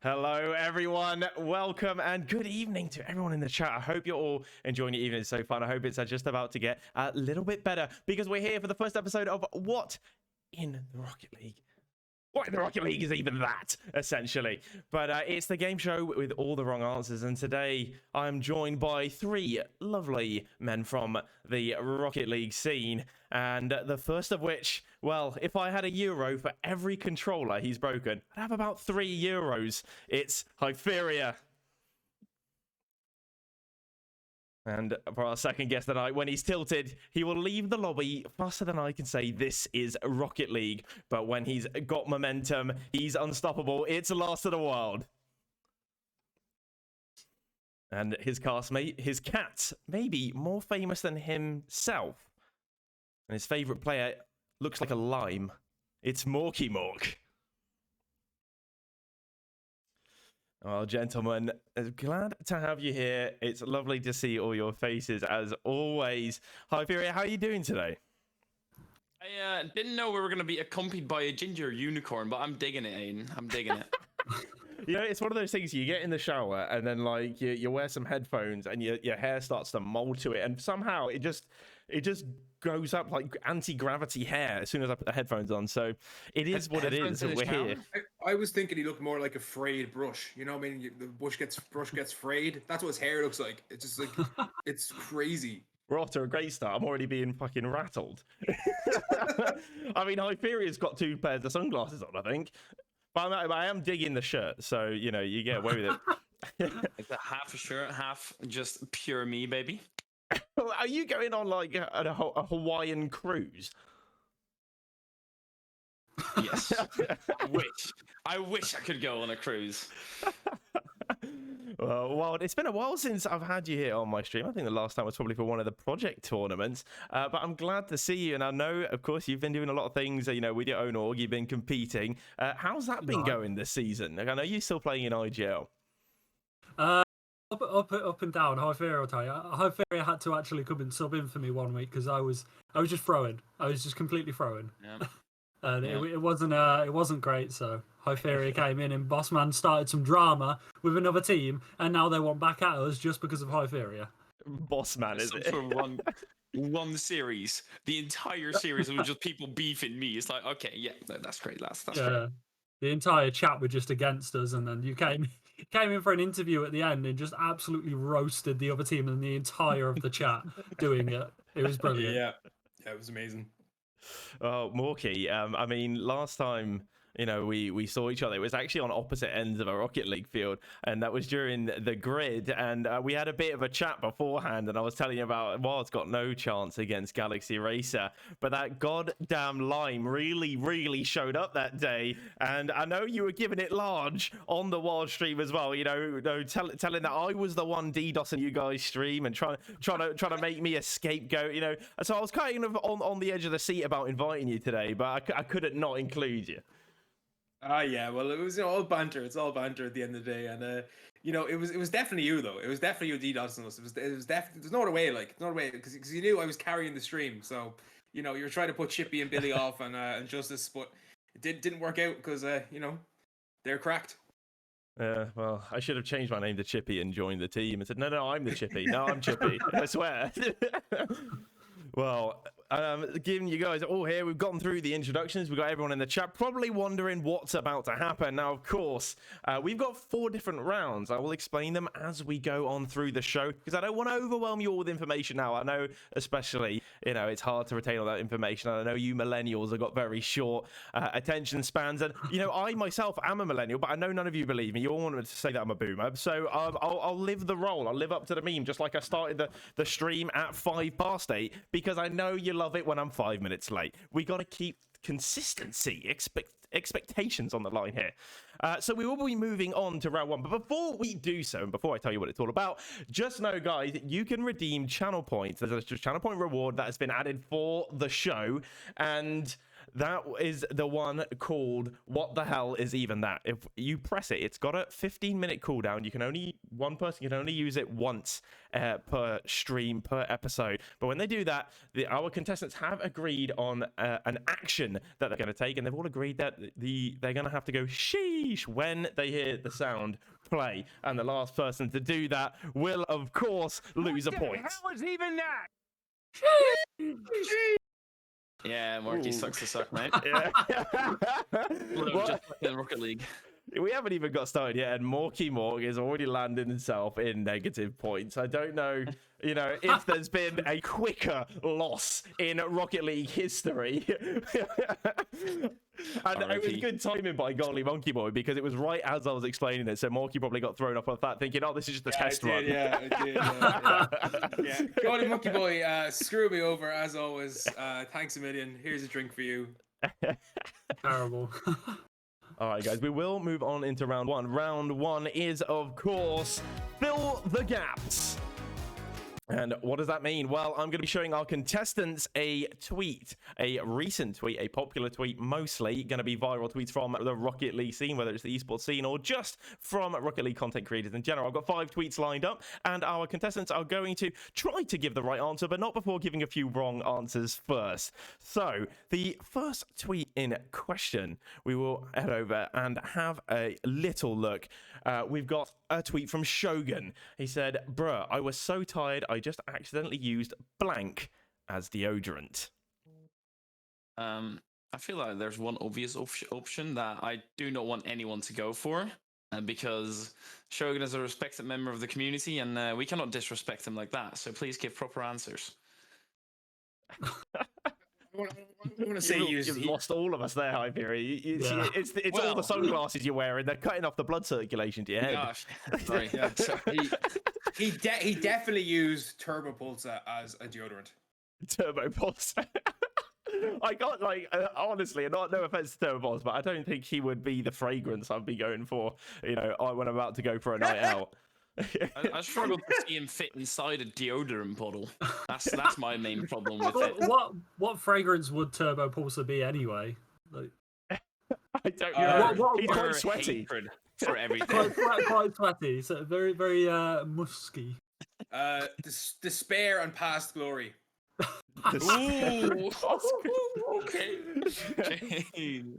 Hello, everyone. Welcome and good evening to everyone in the chat. I hope you're all enjoying your evening so far. I hope it's just about to get a little bit better because we're here for the first episode of What in the Rocket League? What in the Rocket League is even that, essentially? But it's the game show with all the wrong answers. And today I'm joined by three lovely men from the Rocket League scene. And the first of which, well, if I had €1 for every controller he's broken, I'd have about €3. It's Hyferia. And for our second guest tonight, when he's tilted, he will leave the lobby faster than I can say this is Rocket League. But when he's got momentum, he's unstoppable. It's LastoftheWild. And his castmate, his cat, maybe more famous than himself. And his favorite player looks like a lime. It's Morkymork. Oh, gentlemen, glad to have you here. It's lovely to see all your faces, as always. Hyferia, how are you doing today? I didn't know we were going to be accompanied by a ginger unicorn, but I'm digging it, Aiden. I'm digging it. You know, it's one of those things you get in the shower and then, like, you wear some headphones and your hair starts to mold to it. And somehow it just goes up like anti-gravity hair as soon as I put the headphones on. So it is what it is. We're here. I was thinking he looked more like a frayed brush. You know what I mean? The brush gets frayed. That's what his hair looks like. It's just like, it's crazy. We're off to a great start. I'm already being fucking rattled. I mean, Hyperia's got 2 pairs of sunglasses on, I think. But I am digging the shirt, so, you know, you get away with it. Like the half a shirt, half just pure me, baby. Are you going on, like, a Hawaiian cruise? Yes. I wish I could go on a cruise. Well, it's been a while since I've had you here on my stream. I think the last time was probably for one of the project tournaments. But I'm glad to see you. And I know, of course, you've been doing a lot of things, you know, with your own org. You've been competing. How's that been going this season? Like, I know you're still playing in IGL. Up and down. Hyferia, I'll tell you. Hyferia had to actually come and sub in for me one week because I was just throwing. I was just completely throwing. Yeah. And it wasn't great. So Hyferia came in and Bossman started some drama with another team, and now they want back at us just because of Hyferia. Bossman, is it? For one series, the entire series was just people beefing me. It's like, okay, yeah, that's great. That's great. The entire chat were just against us, and then you came in for an interview at the end and just absolutely roasted the other team and the entire of the chat doing it. It was brilliant. Yeah, it was amazing. Oh, Morky, I mean, last time, you know, we saw each other, it was actually on opposite ends of a Rocket League field, and that was during the grid, and we had a bit of a chat beforehand, and I was telling you about, well, it's got no chance against Galaxy Racer, but that goddamn lime really showed up that day, and I know you were giving it large on the Wild stream as well, you know, telling that I was the one DDoSing you guys stream and trying to make me a scapegoat, you know, so I was kind of on the edge of the seat about inviting you today, but I couldn't not include you. Yeah, well, it was all banter. It's all banter at the end of the day, and you know, it was definitely you though. It was definitely you DDoSing us. It was definitely. There's no other way, because you knew I was carrying the stream. So you know, you were trying to put Chippy and Billy off and Justice, but it didn't work out because you know, they're cracked. Well, I should have changed my name to Chippy and joined the team and said, no, I'm the Chippy. No, I'm Chippy. I swear. Well, given you guys all here, we've gotten through the introductions. We've got everyone in the chat probably wondering what's about to happen. Now, of course, we've got 4 different rounds. I will explain them as we go on through the show because I don't want to overwhelm you all with information now. I know, especially, you know, it's hard to retain all that information. I know you millennials have got very short attention spans. And, you know, I myself am a millennial, but I know none of you believe me. You all want me to say that I'm a boomer. So I'll live the role. I'll live up to the meme, just like I started the stream at 8:05 because I know you love it when I'm 5 minutes late. We got to keep consistency, expectations on the line here. So we will be moving on to round 1. But before we do so, and before I tell you what it's all about, just know, guys, you can redeem channel points. There's a channel point reward that has been added for the show, and That is the one called What the Hell Is Even That? If you press it, it's got a 15-minute cooldown. One person can only use it once per stream, per episode. But when they do that, our contestants have agreed on an action that they're going to take, and they've all agreed that they're going to have to go sheesh when they hear the sound play. And the last person to do that will, of course, lose a point. What the hell is even that? Yeah, Morky sucks to suck, mate. Yeah. Just like in Rocket League. We haven't even got started yet, and Morkymork is already landing himself in negative points. I don't know, if there's been a quicker loss in Rocket League history. And it was good timing by Golly Monkey Boy, because it was right as I was explaining it. So Morky probably got thrown off of that, thinking, "Oh, this is just a test run." Yeah, I did. Yeah. Golly Monkey Boy, screw me over as always. Thanks a million. Here's a drink for you. Terrible. All right, guys, we will move on into round one. Round one is, of course, fill the gaps. And what does that mean? Well, I'm going to be showing our contestants a tweet, a recent tweet, a popular tweet, mostly going to be viral tweets from the Rocket League scene, whether it's the esports scene or just from Rocket League content creators in general. I've got 5 tweets lined up, and our contestants are going to try to give the right answer, but not before giving a few wrong answers first. So the first tweet in question, we will head over and have a little look. We've got a tweet from Shogun. He said, "Bruh, I was so tired, I just accidentally used blank as deodorant." I feel like there's one obvious option that I do not want anyone to go for, because Shogun is a respected member of the community, and we cannot disrespect him like that. So please give proper answers. I want to say You've lost all of us there, Hyferia. Yeah. It's all the sunglasses you're wearing. They're cutting off the blood circulation to your head. Gosh, sorry. Yeah, so he definitely used Turbo Pulsar as a deodorant. Turbo Pulse. I got honestly, no offense to Turbo Pulse, but I don't think he would be the fragrance I'd be going for. When I'm about to go for a night out. I struggle to see him fit inside a deodorant bottle. That's my main problem with it. What fragrance would Turbo Pulsar be anyway? Like, I don't know. He's Pure quite sweaty. hatred for everything. quite sweaty, so very, very musky. Despair and past glory. Ooh, okay.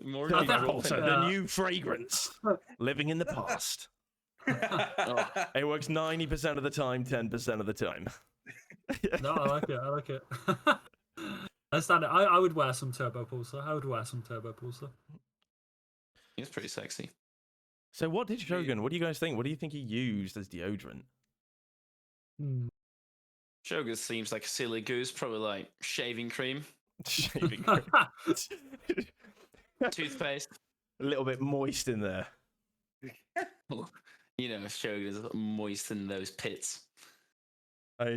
More Pulsar, the new fragrance, living in the past. It works 90% of the time, 10% of the time. No, I like it. I stand it. I would wear some Turbo Pulsar. It's pretty sexy. So what did Shogun, what do you guys think? What do you think he used as deodorant? Shogun seems like a silly goose, probably like shaving cream, Shaving cream. toothpaste. A little bit moist in there. Shogun is moist in those pits.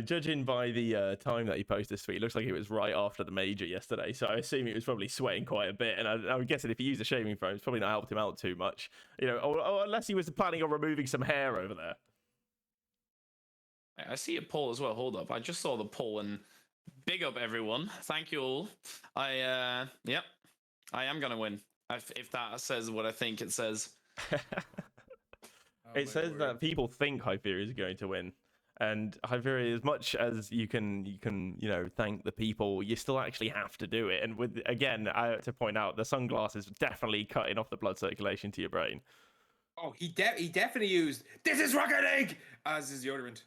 Judging by the time that he posted this tweet, it looks like it was right after the major yesterday. So I assume he was probably sweating quite a bit. And I'm guessing if he used a shaving foam, it's probably not helped him out too much. Or unless he was planning on removing some hair over there. I see a poll as well. Hold up. I just saw the poll, and big up everyone. Thank you all. I am going to win. If that says what I think it says. It says that people think Hyferia is going to win. And Hyferia, as much as you can, thank the people, you still actually have to do it. And again, I have to point out, the sunglasses definitely cutting off the blood circulation to your brain. Oh, he definitely used "This is Rocket League" as his deodorant.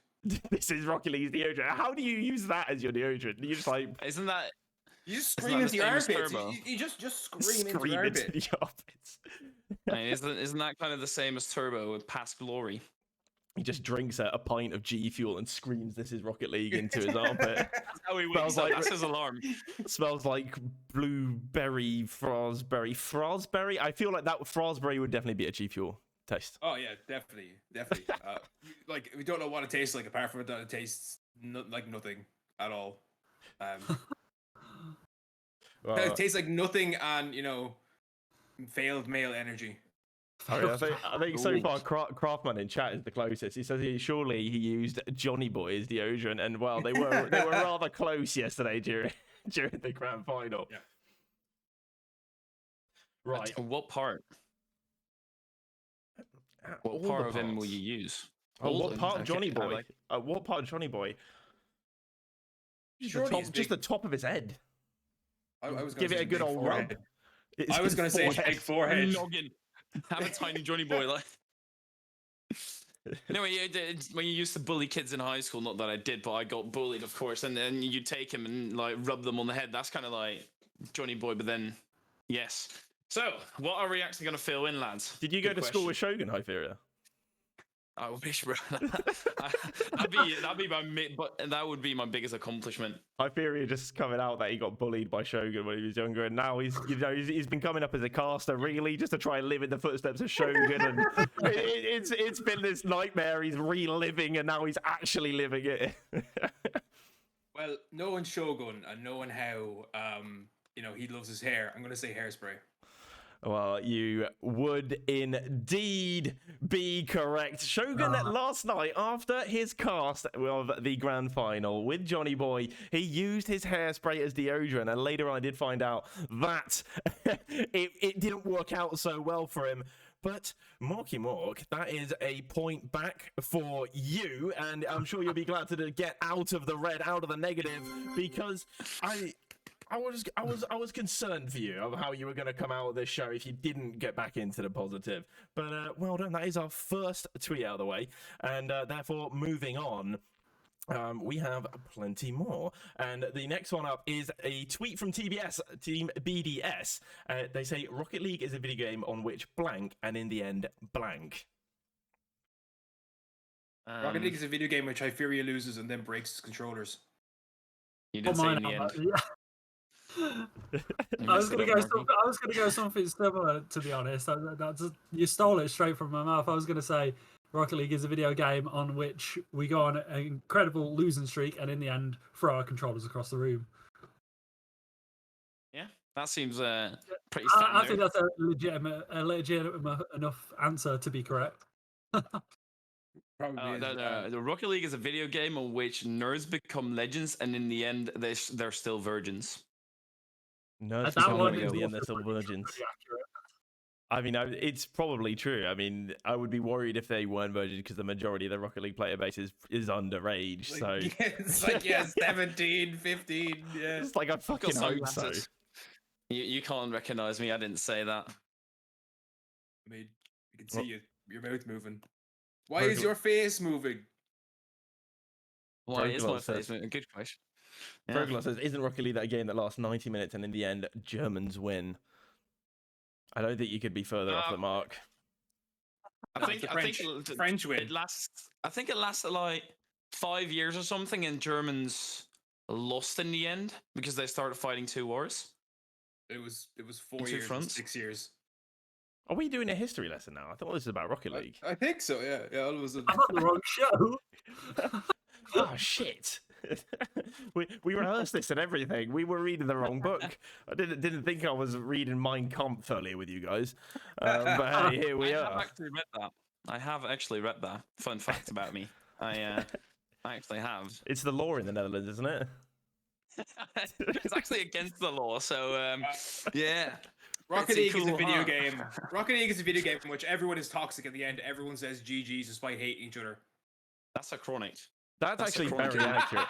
This is Rocket League's deodorant. How do you use that as your deodorant? You just isn't that? You just scream into your armpits. You just scream into your armpits. Isn't that kind of the same as Turbo with past glory? He just drinks a pint of G Fuel and screams "This is Rocket League" into his armpit. That's how he wakes up. That's his alarm. Smells like blueberry, frosberry. I feel like that frosberry would definitely be a G Fuel taste. Oh yeah, definitely. Like, we don't know what it tastes like apart from that it tastes like nothing at all. It tastes like nothing, and failed male energy. I think so far Craftman in chat is the closest. He says surely he used Johnny Boy as deodorant, and well, they were rather close yesterday during the grand final. Yeah. Right. What part? What All part the of him will parts. you use? Oh, All what of them? part of Johnny Okay, I Boy? like- What part of Johnny Boy? Surely his Just the big- top of his head. I was Give gonna it say a good big old forehead. rub. It's I was his gonna say big forehead. Noggin. Have a tiny Johnny Boy like. No, when you used to bully kids in high school, not that I did, but I got bullied, of course, and then you take him and like rub them on the head. That's kind of like Johnny Boy, but then, yes. So, what are we actually going to fill in, lads? Did you go Good to school with question. Shogun, Hyferia? I wish, bro. That would be my biggest accomplishment. Hyferia just coming out that he got bullied by Shogun when he was younger, and now he's been coming up as a caster really just to try and live in the footsteps of Shogun, and it's been this nightmare he's reliving, and now he's actually living it. Well, knowing Shogun and knowing how he loves his hair, I'm gonna say hairspray. Well, you would indeed be correct. Shogun last night, after his cast of the grand final with Johnny Boy, he used his hairspray as deodorant, and later on I did find out that it didn't work out so well for him. But Morkymork, that is a point back for you, and I'm sure you'll be glad to get out of the red, out of the negative, because I was concerned for you of how you were going to come out of this show if you didn't get back into the positive. But well done. That is our first tweet out of the way, and therefore moving on. We have plenty more, and the next one up is a tweet from TBS, Team BDS. They say Rocket League is a video game on which blank, and in the end blank. Rocket League is a video game which Hyferia loses and then breaks his controllers. You didn't say in the end. I was gonna go something similar, to be honest. You stole it straight from my mouth. I was gonna say Rocket League is a video game on which we go on an incredible losing streak and in the end throw our controllers across the room. Yeah, that seems pretty standard. I think that's a legitimate enough answer to be correct. Probably. No. The Rocket League is a video game on which nerds become legends, and in the end, they're still virgins. Nerds That become one legends, is in the end also they're still virgins. pretty accurate. I mean, it's probably true. I mean, I would be worried if they weren't virgins because the majority of the Rocket League player base is underage. Like, So yeah, it's like 17, 15. Yeah. it's like I fucking Got hope so. sunglasses. You can't recognize me. I didn't say that. I mean, you can see your mouth moving. Why is your face moving? Why is my Proglos says- face moving? Good question. Yeah. Proglos says, isn't Rocket League that game that lasts 90 minutes and in the end, Germans win? I don't think you could be further off the mark. I think French win. it lasts. I think it lasted like 5 years or something, and Germans lost in the end because they started fighting 2 wars. It was 4 Two years, and fronts? 6 years. Are we doing a history lesson now? I thought this was about Rocket League. I think so. Yeah. All of a sudden. I'm on the wrong show. Oh, shit. we rehearsed this and everything. We were reading the wrong book. I didn't think I was reading Mein Kampf earlier with you guys. But hey, here we I are. have actually read that. I have actually read that. Fun fact about me. I actually have. It's the law in the Netherlands, isn't it? It's actually against the law, so yeah. Rocket Pretty League is a cool, video huh? game. Rocket League is a video game in which everyone is toxic at the end. Everyone says GGs despite hating each other. That's a chronic. That's That's actually a very chronic. accurate.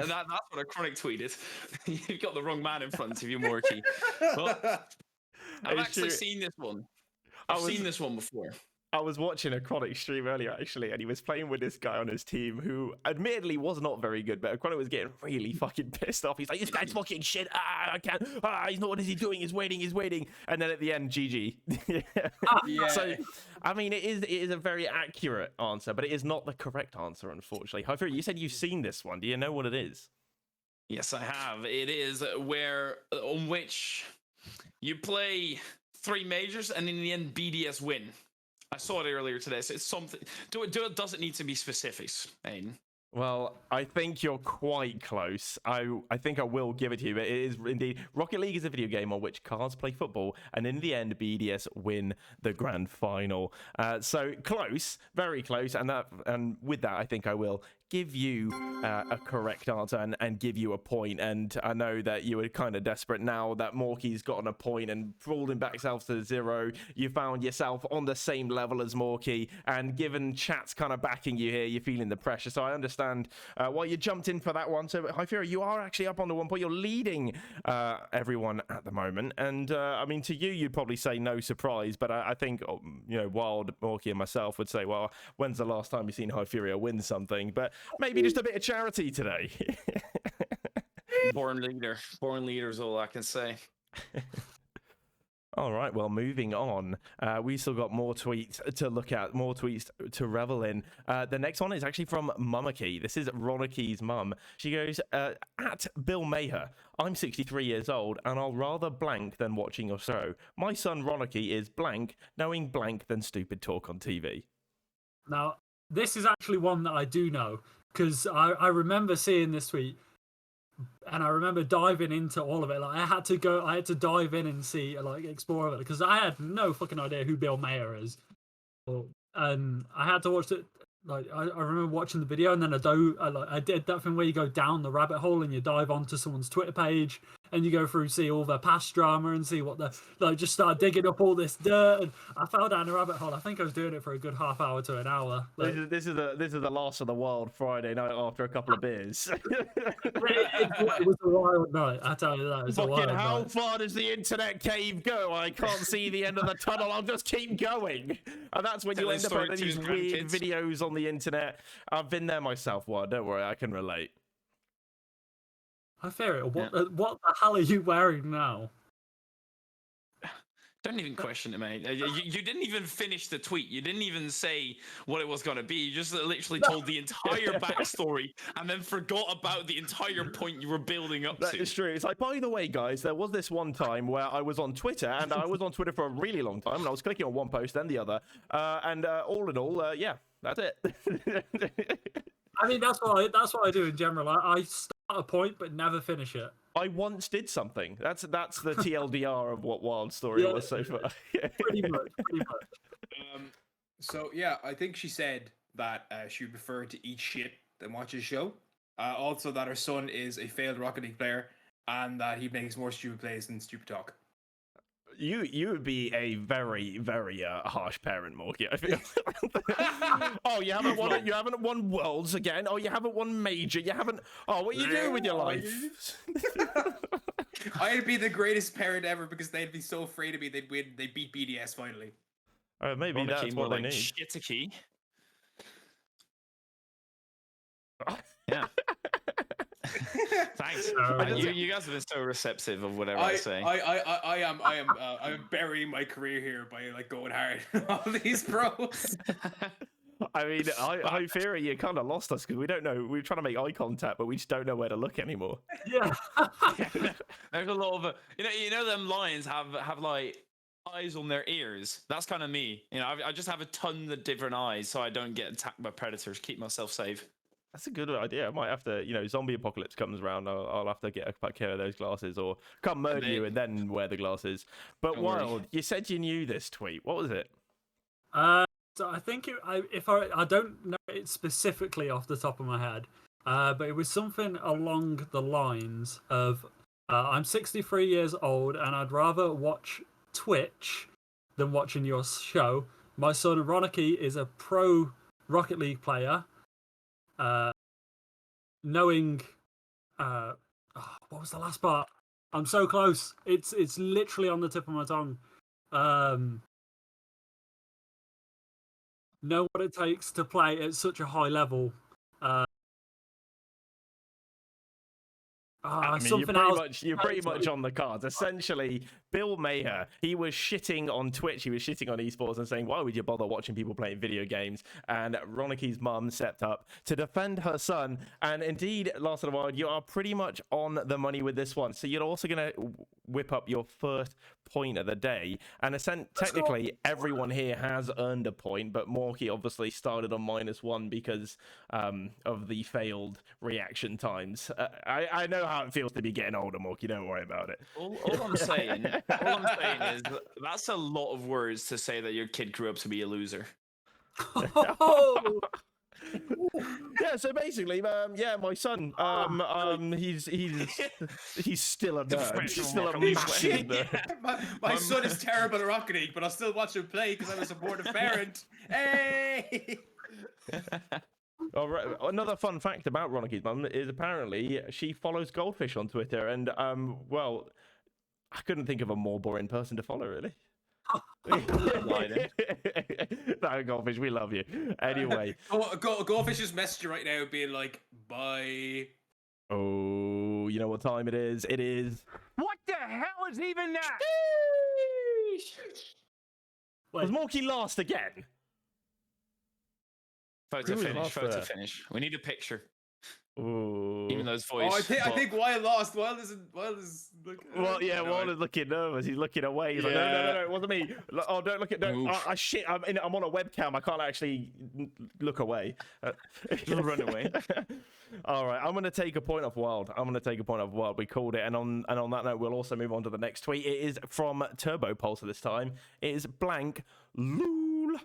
That's what a chronic tweet is. You've got the wrong man in front of you, Morky. Well, I've It's actually true. seen this one. I've seen this one before. I was watching a Chronic stream earlier, actually, and he was playing with this guy on his team who admittedly was not very good, but Chronic was getting really fucking pissed off. He's like, this guy's fucking shit. I can't. He's not. What is he doing? He's waiting. And then at the end, GG. Yeah. So, I mean, it is a very accurate answer, but it is not the correct answer, unfortunately. Hyferia, you said you've seen this one. Do you know what it is? Yes, I have. It is on which you play 3 majors, and in the end, BDS win. I saw it earlier today, so it's something. Does it need to be specifics, Aiden? Well, I think you're quite close. I think I will give it to you, but it is indeed. Rocket League is a video game on which cars play football, and in the end, BDS win the grand final. So close, very close, and with that, I think I will give you a correct answer and give you a point. And I know that you were kind of desperate now that Morky's gotten a point and falling back yourself to 0. You found yourself on the same level as Morky, and given chat's kind of backing you here, you're feeling the pressure. So I understand why you jumped in for that one. So Hyferia, you are actually up on the 1 point. You're leading everyone at the moment. And I mean, to you, you'd probably say no surprise, but I think, you know, Wild, Morky, and myself would say, well, when's the last time you've seen Hyferia win something? But maybe just a bit of charity today. Born leader is all I can say. All right, well, moving on. We still got more tweets to look at, more tweets to revel in. The next one is actually from Mumaki. This is Roniky's mum. She goes, at Bill Maher, I'm 63 years old and I'll rather blank than watching your show. My son Roniky is blank, knowing blank than stupid talk on TV. Now, this is actually one that I do know, because I remember seeing this tweet, and I remember diving into all of it. Like I had to dive in and see, like, explore it, because I had no fucking idea who Bill Maher is. And I had to watch it. Like I remember watching the video, and then I did that thing where you go down the rabbit hole and you dive onto someone's Twitter page and you go through, see all their past drama and see what just start digging up all this dirt. And I fell down the rabbit hole. I think I was doing it for a good half hour to an hour. Like, This is the Last of the Wild Friday night after a couple of beers. it was a wild night. I tell you that. It was a wild Fucking how night. far does the internet cave go? I can't see the end of the tunnel. I'll just keep going. And that's when you Tell end his up story with to these his weird grandkids. videos on the internet. I've been there myself. Well, don't worry, I can relate. Hyferia, what the hell are you wearing now? Don't even question it, mate. You didn't even finish the tweet. You didn't even say what it was going to be. You just literally told the entire backstory and then forgot about the entire point you were building up That to. is true. It's like, by the way, guys, there was this one time where I was on Twitter, and I was on Twitter for a really long time, and I was clicking on one post, then the other. And all in all, yeah, that's it. I mean, that's what I do in general. I start a point but never finish it. I once did something. That's the TLDR of what Wild Story was so far. Pretty much. So yeah, I think she said that she would prefer to eat shit than watch his show. Also, that her son is a failed Rocket League player, and that he makes more stupid plays than stupid talk. You would be a very, very harsh parent, Morky, I feel. Oh, you haven't won Worlds again. Oh, you haven't won Major. You haven't. Oh, what are you doing with your life? I'd be the greatest parent ever because they'd be so afraid of me. They'd win. They beat BDS finally. Maybe Roniky that's more what they like need. Shitaki. Yeah. Thanks. You guys have been so receptive of whatever I say. I am burying my career here by like going hard on all these pros. I mean, Hyferia, you kind of lost us because we don't know. We're trying to make eye contact, but we just don't know where to look anymore. Yeah. There's a lot of you know them lions have like eyes on their ears. That's kind of me. You know, I just have a ton of different eyes so I don't get attacked by predators. Keep myself safe. That's a good idea. I might have to, zombie apocalypse comes around. I'll have to get a pair of those glasses, or come murder you and then wear the glasses. But Don't worry. Wild, you said you knew this tweet. What was it? So I think I don't know it specifically off the top of my head, but it was something along the lines of, I'm 63 years old and I'd rather watch Twitch than watching your show. My son Roniky is a pro Rocket League player. Knowing, what was the last part? I'm so close. It's literally on the tip of my tongue. Know what it takes to play at such a high level. I mean, something else. you're pretty much on the cards. Essentially, Bill Maher, he was shitting on Twitch, he was shitting on esports and saying, why would you bother watching people playing video games? And Roniky's mum stepped up to defend her son. And indeed, Last of the Wild, you are pretty much on the money with this one. So you're also going to whip up your first point of the day. And technically, everyone here has earned a point, but Morky obviously started on -1 because of the failed reaction times. I know how it feels to be getting older, Morky. Don't worry about it. All I'm saying is that's a lot of words to say that your kid grew up to be a loser. Oh, Yeah, so basically, yeah, my son, he's still a nerd. He's still a massive nerd. My son is terrible at Rocket League, but I'll still watch him play because I'm a supportive parent. Hey! All right. Another fun fact about Roniki's mum is apparently she follows Goldfish on Twitter, and well, I couldn't think of a more boring person to follow, really. No, Goldfish, we love you. Anyway, Goldfish just messaged you right now, being like, "Bye." Oh, you know what time it is? It is. What the hell is even that? Was Morky last again? Photo Who was finish. last Photo there? finish. We need a picture. Ooh. Even though his Oh, voice. I think Wild lost. Wild is like. Well, yeah, no, Wild is looking nervous. He's looking away. He's like, no, it wasn't me. Oh, don't look at. Don't. I shit. I'm on a webcam. I can't actually look away. Run away. All right, I'm going to take a point off Wild. We called it. And on that note, we'll also move on to the next tweet. It is from Turbo Pulsar this time. It is blank lol.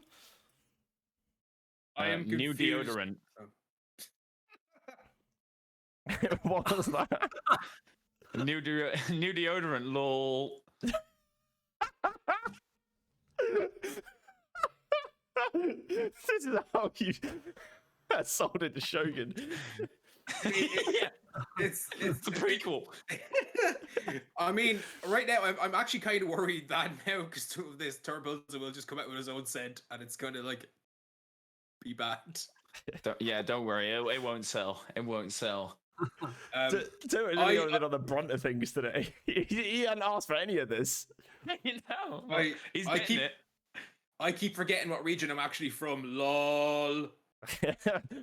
I am new confused. deodorant. What was that? New deodorant. Lol. This is how you sold it to Shogun. It's It's a prequel. I mean, right now I'm actually kind of worried that now because this Turbo will just come out with his own scent and it's gonna like be bad. Don't worry. It won't sell. It won't sell. Turbo's really been on the brunt of things today. He hadn't asked for any of this. You know. He's I getting it. I keep forgetting what region I'm actually from. Lol.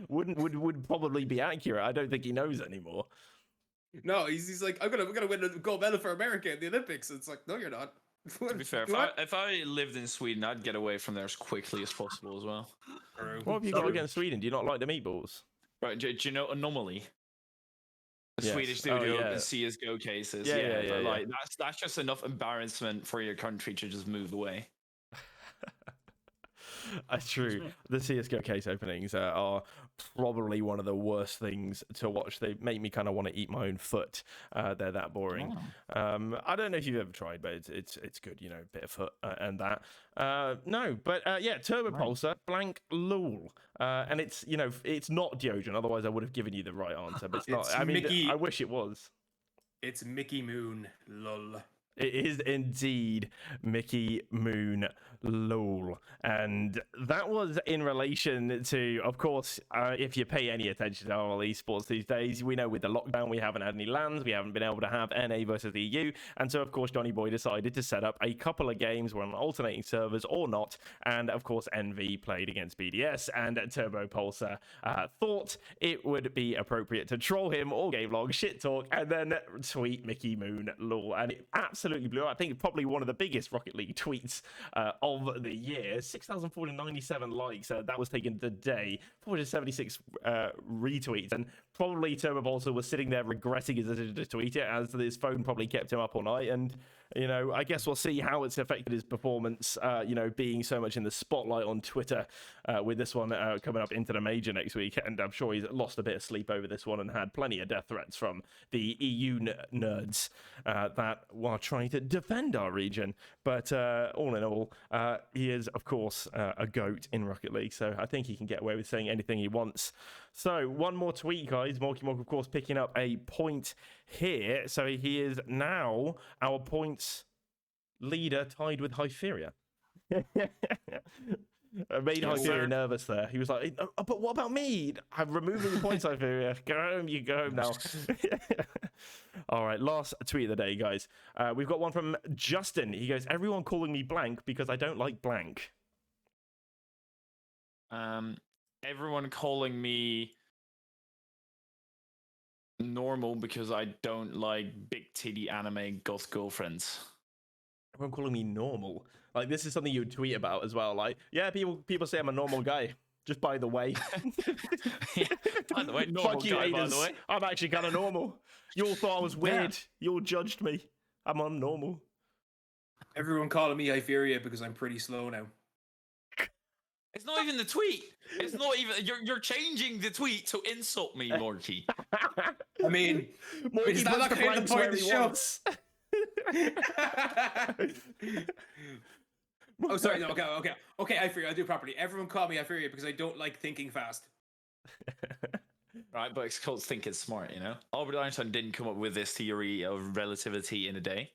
would probably be accurate. I don't think he knows anymore. No, he's like, I'm gonna win a gold medal for America in the Olympics. It's like, no, you're not. To be fair, if I lived in Sweden, I'd get away from there as quickly as possible as well. What have you got against Sweden? Do you not like the meatballs? Right? Do you know Anomaly? The Yes. Swedish Oh, studio, yeah. the CS:GO cases. Yeah. Like that's just enough embarrassment for your country to just move away. That's true. The CSGO case openings are probably one of the worst things to watch. They make me kind of want to eat my own foot. They're that boring. I don't know if you've ever tried, but it's good. You know, bit of foot and that. No, but yeah, Turbo Pulsar, blank lol. And it's it's not deodorant. Otherwise, I would have given you the right answer. But it's not. It's I mean, Mickey. I wish it was. It's Mickey Moon. Lol. It is indeed Mickey Moon lol. And that was in relation to, of course, if you pay any attention to our esports these days, we know with the lockdown we haven't had any LANs, we haven't been able to have NA versus the EU, and so of course Johnny Boy decided to set up a couple of games where on alternating servers or not, and of course NV played against BDS, and Turbo Pulsar thought it would be appropriate to troll him all game long, shit talk, and then tweet Mickey Moon lol, and it absolutely blew up. I think probably one of the biggest Rocket League tweets of the year. 6,497 likes. That was taken today. 476 retweets, and probably Turbo Pulsar was sitting there regretting his decision to tweet it, as his phone probably kept him up all night. And I guess we'll see how it's affected his performance. Being so much in the spotlight on Twitter with this one coming up into the major next week, and I'm sure he's lost a bit of sleep over this one and had plenty of death threats from the EU nerds that are trying to defend our region. But all in all, he is of course a goat in Rocket League, so I think he can get away with saying anything he wants. So one more tweet, guys. Morkymork, of course, picking up a point here. So he is now our points leader, tied with Hyferia. I made Hyferia nervous there. He was like, oh, but what about me? I'm removing the points, Hyferia. Go home, you go home now. All right, last tweet of the day, guys. We've got one from Justin. He goes, everyone calling me blank because I don't like blank. Everyone calling me normal because I don't like big titty anime goth girlfriends. Everyone calling me normal. Like, this is something you would tweet about as well. Like, yeah, people say I'm a normal guy. Just by the way. By the way, normal Fuck you, guy, by haters. the way. I'm actually kind of normal. You all thought I was weird. You all judged me. I'm unnormal. Everyone calling me Hyferia because I'm pretty slow now. It's not even the tweet. It's not even. You're changing the tweet to insult me, Morky. I mean, Morky is that puts not the kind of blanks the point where of the he show? wants. Oh, sorry. No, okay. Hyferia, I'll do it properly. Everyone call me Hyferia because I don't like thinking fast. Right, but it's called thinking smart, you know? Albert Einstein didn't come up with this theory of relativity in a day.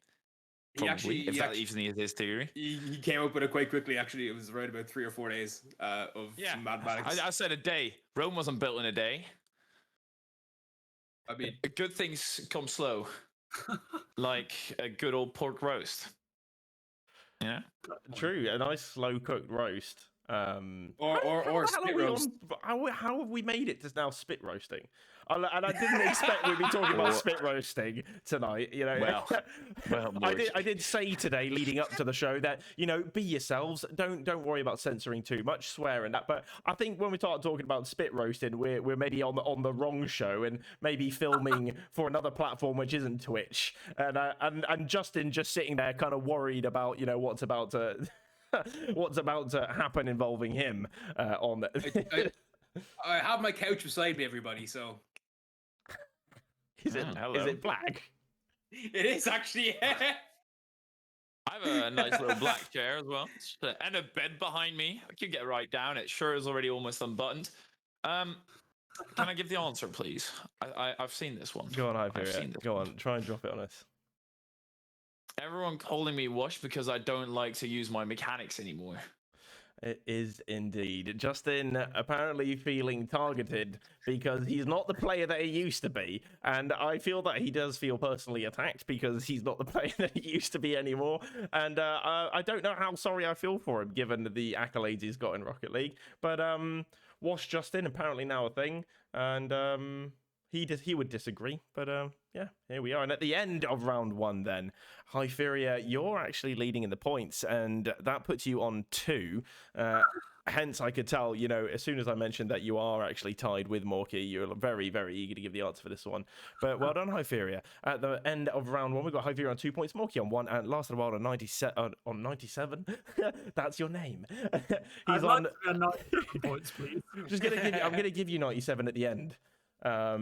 Probably, if that even is his theory. He came up with it quite quickly, actually. It was around about 3 or 4 days of some mathematics. I said a day. Rome wasn't built in a day. I mean, Good things come slow. Like a good old pork roast. Yeah? True, a nice slow cooked roast. or spit roast. How have we made it to now spit roasting? And I didn't expect we'd be talking about spit roasting tonight. You know, well, I did say today, leading up to the show, that be yourselves. Don't worry about censoring too much, swearing that. But I think when we start talking about spit roasting, we're maybe on the wrong show and maybe filming for another platform which isn't Twitch. And Justin just sitting there, kind of worried about what's about to. What's about to happen involving him on I have my couch beside me, everybody, so is it black? It is actually. I have a nice little black chair as well, and a bed behind me. I can get right down. It sure is already almost unbuttoned. Can I give the answer, please? I've seen this one. Go on, Hyferia. Go on, try and drop it on us. Everyone calling me Wash because I don't like to use my mechanics anymore. It is indeed. Justin apparently feeling targeted because he's not the player that he used to be. And I feel that he does feel personally attacked because he's not the player that he used to be anymore. And I don't know how sorry I feel for him given the accolades he's got in Rocket League. But Wash Justin apparently now a thing. And he would disagree. But yeah, here we are. And at the end of round 1 then, Hyferia, you're actually leading in the points, and that puts you on 2. Hence, I could tell, as soon as I mentioned that you are actually tied with Morky, you're very, very eager to give the answer for this one. But well done, Hyferia. At the end of round 1, we've got Hyferia on 2 points, Morky on 1, and LastoftheWild on 97. That's your name. He's on 97 points, please. I'm gonna give you 97 at the end. Yeah,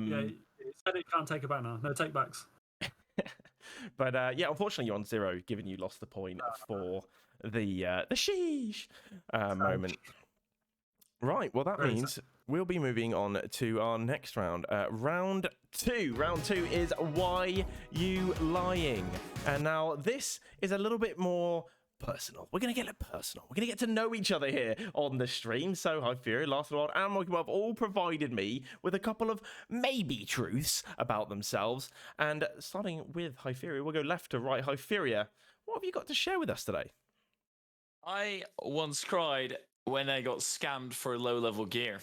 it said it can't take it back now. No take backs. But yeah, unfortunately, you're on 0, given you lost the point for the sheesh moment. Right, well, that means we'll be moving on to our next round. Round 2. Round 2 is Why You Lying? And now this is a little bit more personal. We're going to get it personal. We're going to get to know each other here on the stream. So Hyferia, LastoftheWild, and Morkymork have all provided me with a couple of maybe truths about themselves. And starting with Hyferia, we'll go left to right. Hyferia, what have you got to share with us today? I once cried when I got scammed for low-level gear.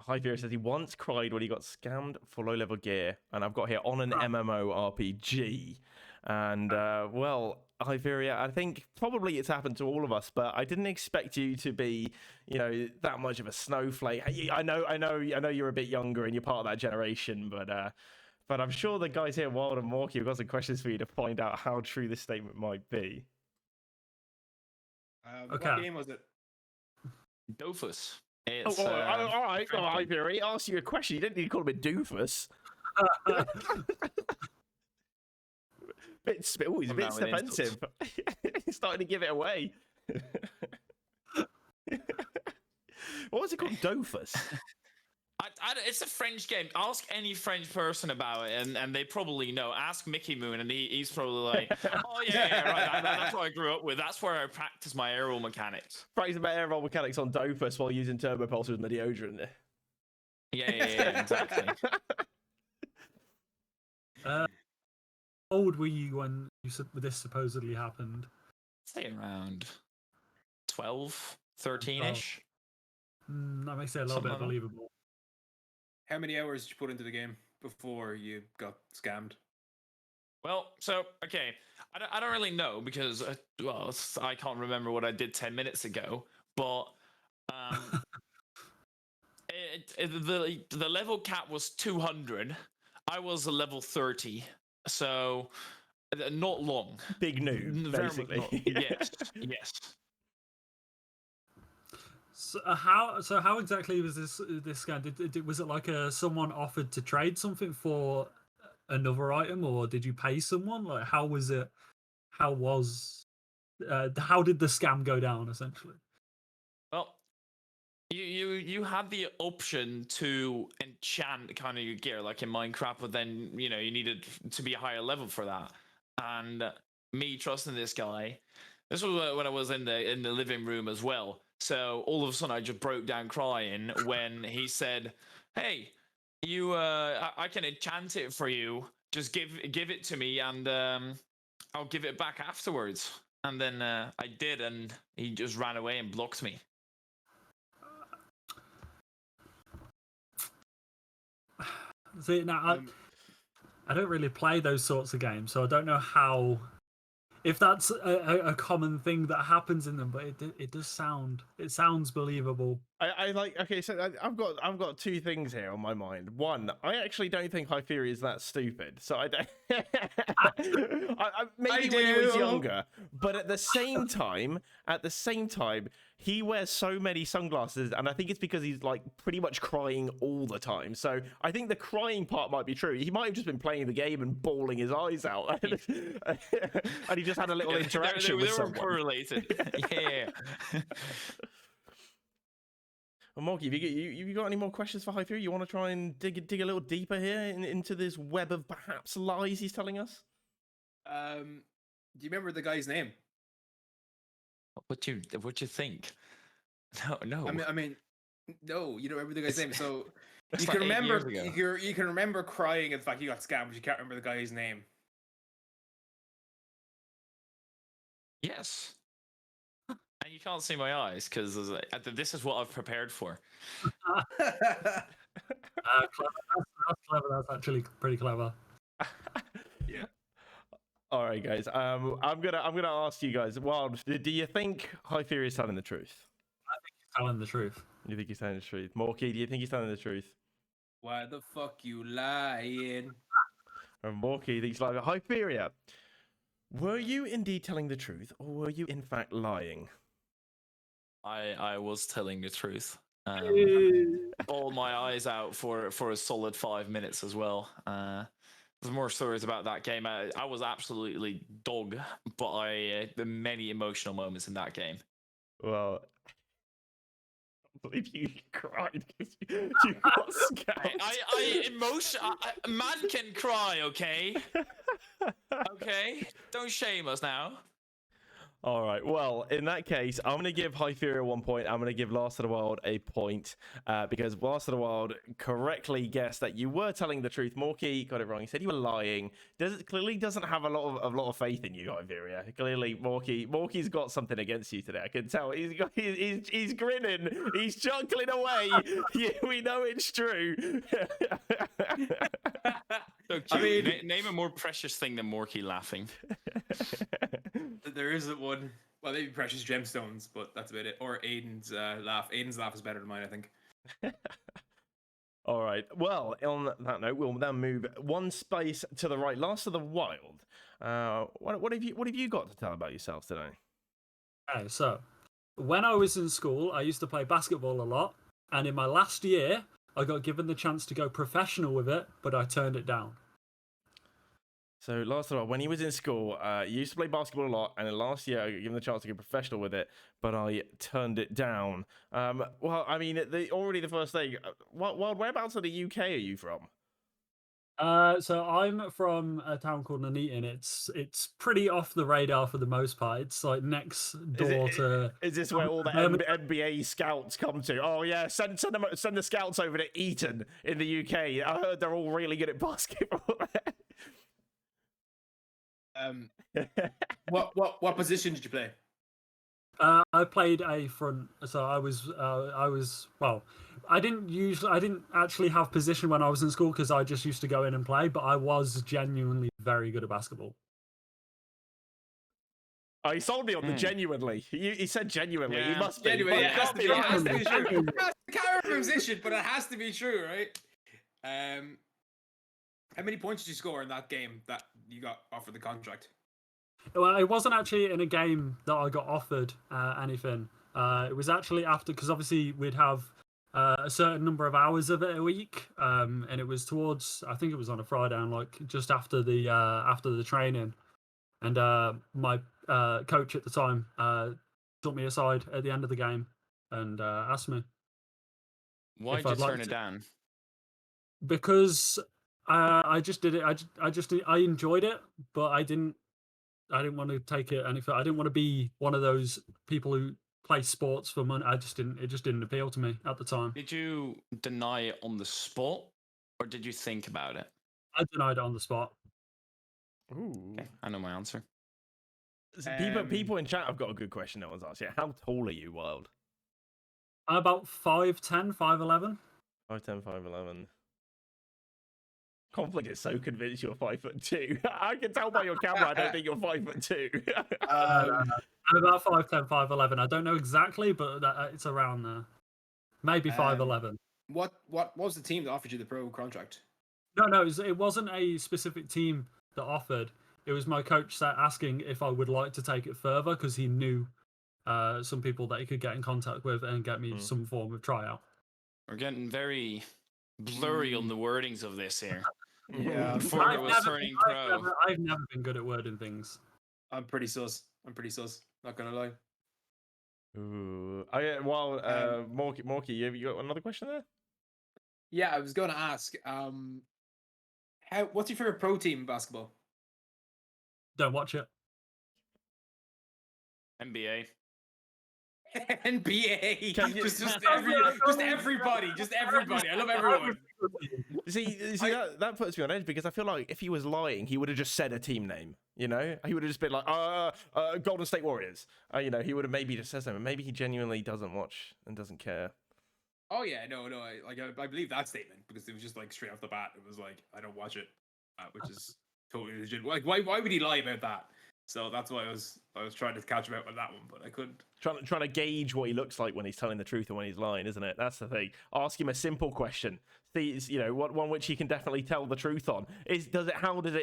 Hyferia says he once cried when he got scammed for low-level gear. And I've got here on an MMORPG. And, well, Hyferia, I think probably it's happened to all of us, but I didn't expect you to be, that much of a snowflake. I know you're a bit younger and you're part of that generation, but I'm sure the guys here, Wild and Morky, have got some questions for you to find out how true this statement might be. Okay. What game was it? Dofus. All right, Hyferia. He asked you a question. You didn't need to call him a doofus. He's a bit defensive. He's starting to give it away. What was it called? Dofus? It's a French game. Ask any French person about it, and they probably know. Ask Mickey Moon, and he's probably like, oh, yeah, right. That's what I grew up with. That's where I practice my aerial mechanics. Practicing my aerial mechanics on Dofus while using Turbo Pulse with my deodorant. Yeah, exactly. How old were you when this supposedly happened? Say around 12, 13-ish. That makes it a little bit believable. How many hours did you put into the game before you got scammed? Well, so, okay, I don't really know because, I can't remember what I did 10 minutes ago, but the level cap was 200. I was a level 30, so not long. Big noob, basically. Yes, yes. So how exactly was this scam? Was it like someone offered to trade something for another item, or did you pay someone? Like, how was it? How did the scam go down essentially? Well, you had the option to enchant kind of your gear like in Minecraft, but then you needed to be a higher level for that. And me trusting this guy, this was when I was in the living room as well. So all of a sudden I just broke down crying when he said, "Hey, I can enchant it for you. Just give it to me, and I'll give it back afterwards." And then I did, and he just ran away and blocked me. See, now I don't really play those sorts of games, so I don't know if that's a common thing that happens in them, but it sounds believable. I like. Okay, so I've got two things here on my mind. One, I actually don't think Hyferia is that stupid. So I don't. Maybe when he was younger, but at the same time, he wears so many sunglasses, and I think it's because he's like pretty much crying all the time. So I think the crying part might be true. He might have just been playing the game and bawling his eyes out, and he just had a little interaction with someone. They were correlated. Yeah. Well, Morky, have you got any more questions for Hyferia? You want to try and dig a little deeper here into this web of perhaps lies he's telling us? Do you remember the guy's name? What you think? No. I mean, no, you don't remember the guy's name. So That's you like can 8 years remember ago. you can remember crying at the fact you got scammed, but you can't remember the guy's name. Yes. And you can't see my eyes because this is what I've prepared for. Clever. That's clever. That's actually pretty clever. Yeah. All right, guys. I'm gonna ask you guys. Wild, do you think Hyferia is telling the truth? I think he's telling the truth. You think he's telling the truth? Morky, do you think he's telling the truth? Why the fuck you lying? And Morky thinks like Hyferia. Were you indeed telling the truth, or were you in fact lying? I was telling the truth. Bawled my eyes out for a solid 5 minutes as well. There's more stories about that game. I was absolutely dog, but there were many emotional moments in that game. Well, I believe you cried because you got scammed. Man can cry, okay? Okay? Don't shame us now. All right. Well, in that case, I'm going to give Hyferia 1 point. I'm going to give Last of the Wild a point because Last of the Wild correctly guessed that you were telling the truth. Morky got it wrong. He said you were lying. Clearly doesn't have a lot of faith in you, Hyferia. Clearly, Morky's got something against you today. I can tell. He's grinning. He's chuckling away. Yeah, we know it's true. So cute. I mean, name a more precious thing than Morky laughing. There isn't one. Well, maybe precious gemstones, but that's about it. Or Aiden's laugh. Aiden's laugh is better than mine, I think. All right. Well, on that note, we'll then move one space to the right. Last of the Wild. What have you got to tell about yourself today? Okay, so when I was in school, I used to play basketball a lot, and in my last year, I got given the chance to go professional with it, but I turned it down. So last of all, when he was in school, he used to play basketball a lot, and then last year I got given the chance to go professional with it, but I turned it down. Well, I mean, already the first thing. Whereabouts in the UK are you from? So I'm from a town called Nuneaton. It's pretty off the radar for the most part. It's like next door to. Is this where all the NBA scouts come to? Oh yeah, send the scouts over to Eton in the UK. I heard they're all really good at basketball. What position did you play? I played a front, so I was well. I didn't actually have position when I was in school because I just used to go in and play. But I was genuinely very good at basketball. Oh, he sold me on the genuinely. He said genuinely. Yeah. He must be. Genuinely, it has to be true. I can't remember position, but it has to be true, right? How many points did you score in that game that you got offered the contract? Well, it wasn't actually in a game that I got offered anything. It was actually after, because obviously we'd have a certain number of hours of it a week, and it was towards, I think it was on a Friday, and like just after the training, and my coach at the time took me aside at the end of the game and asked me Why'd if you I'd like turn it to- down? because I just did it. I enjoyed it, but I didn't want to take it any further. I didn't want to be one of those people who play sports for money. It just didn't appeal to me at the time. Did you deny it on the spot, or did you think about it? I denied it on the spot. Ooh. Okay, I know my answer. So people in chat have got a good question. No one's asked yet. How tall are you, Wild? I'm about 5'10", 5'11". 5'10", 5'11". Conflict is so convinced you're 5'2". I can tell by your camera. I don't think you're 5'2". I'm about 5'10", 5'11". I don't know exactly, but it's around there. Maybe 5'11". What was the team that offered you the pro contract? No, it wasn't a specific team that offered. It was my coach asking if I would like to take it further because he knew some people that he could get in contact with and get me some form of tryout. We're getting very blurry on the wordings of this here. Yeah, Before it was turning pro. I've never been good at wording things. I'm pretty sus. Not gonna lie. Ooh. Morky, you got another question there? Yeah, I was going to ask. What's your favorite pro team in basketball? Don't watch it. NBA. NBA. Can you- Just everybody. I love everyone. See, that puts me on edge because I feel like if he was lying, he would have just said a team name. You know, he would have just been like, Golden State Warriors. You know, he would have maybe just said something. Maybe he genuinely doesn't watch and doesn't care. Oh yeah, no. I believe that statement because it was just like straight off the bat. It was like I don't watch it, which is totally legit. Like why would he lie about that? So that's why I was trying to catch him out with that one, but I couldn't. Trying to gauge what he looks like when he's telling the truth and when he's lying, isn't it? That's the thing. Ask him a simple question. See, you know, one which he can definitely tell the truth on. How does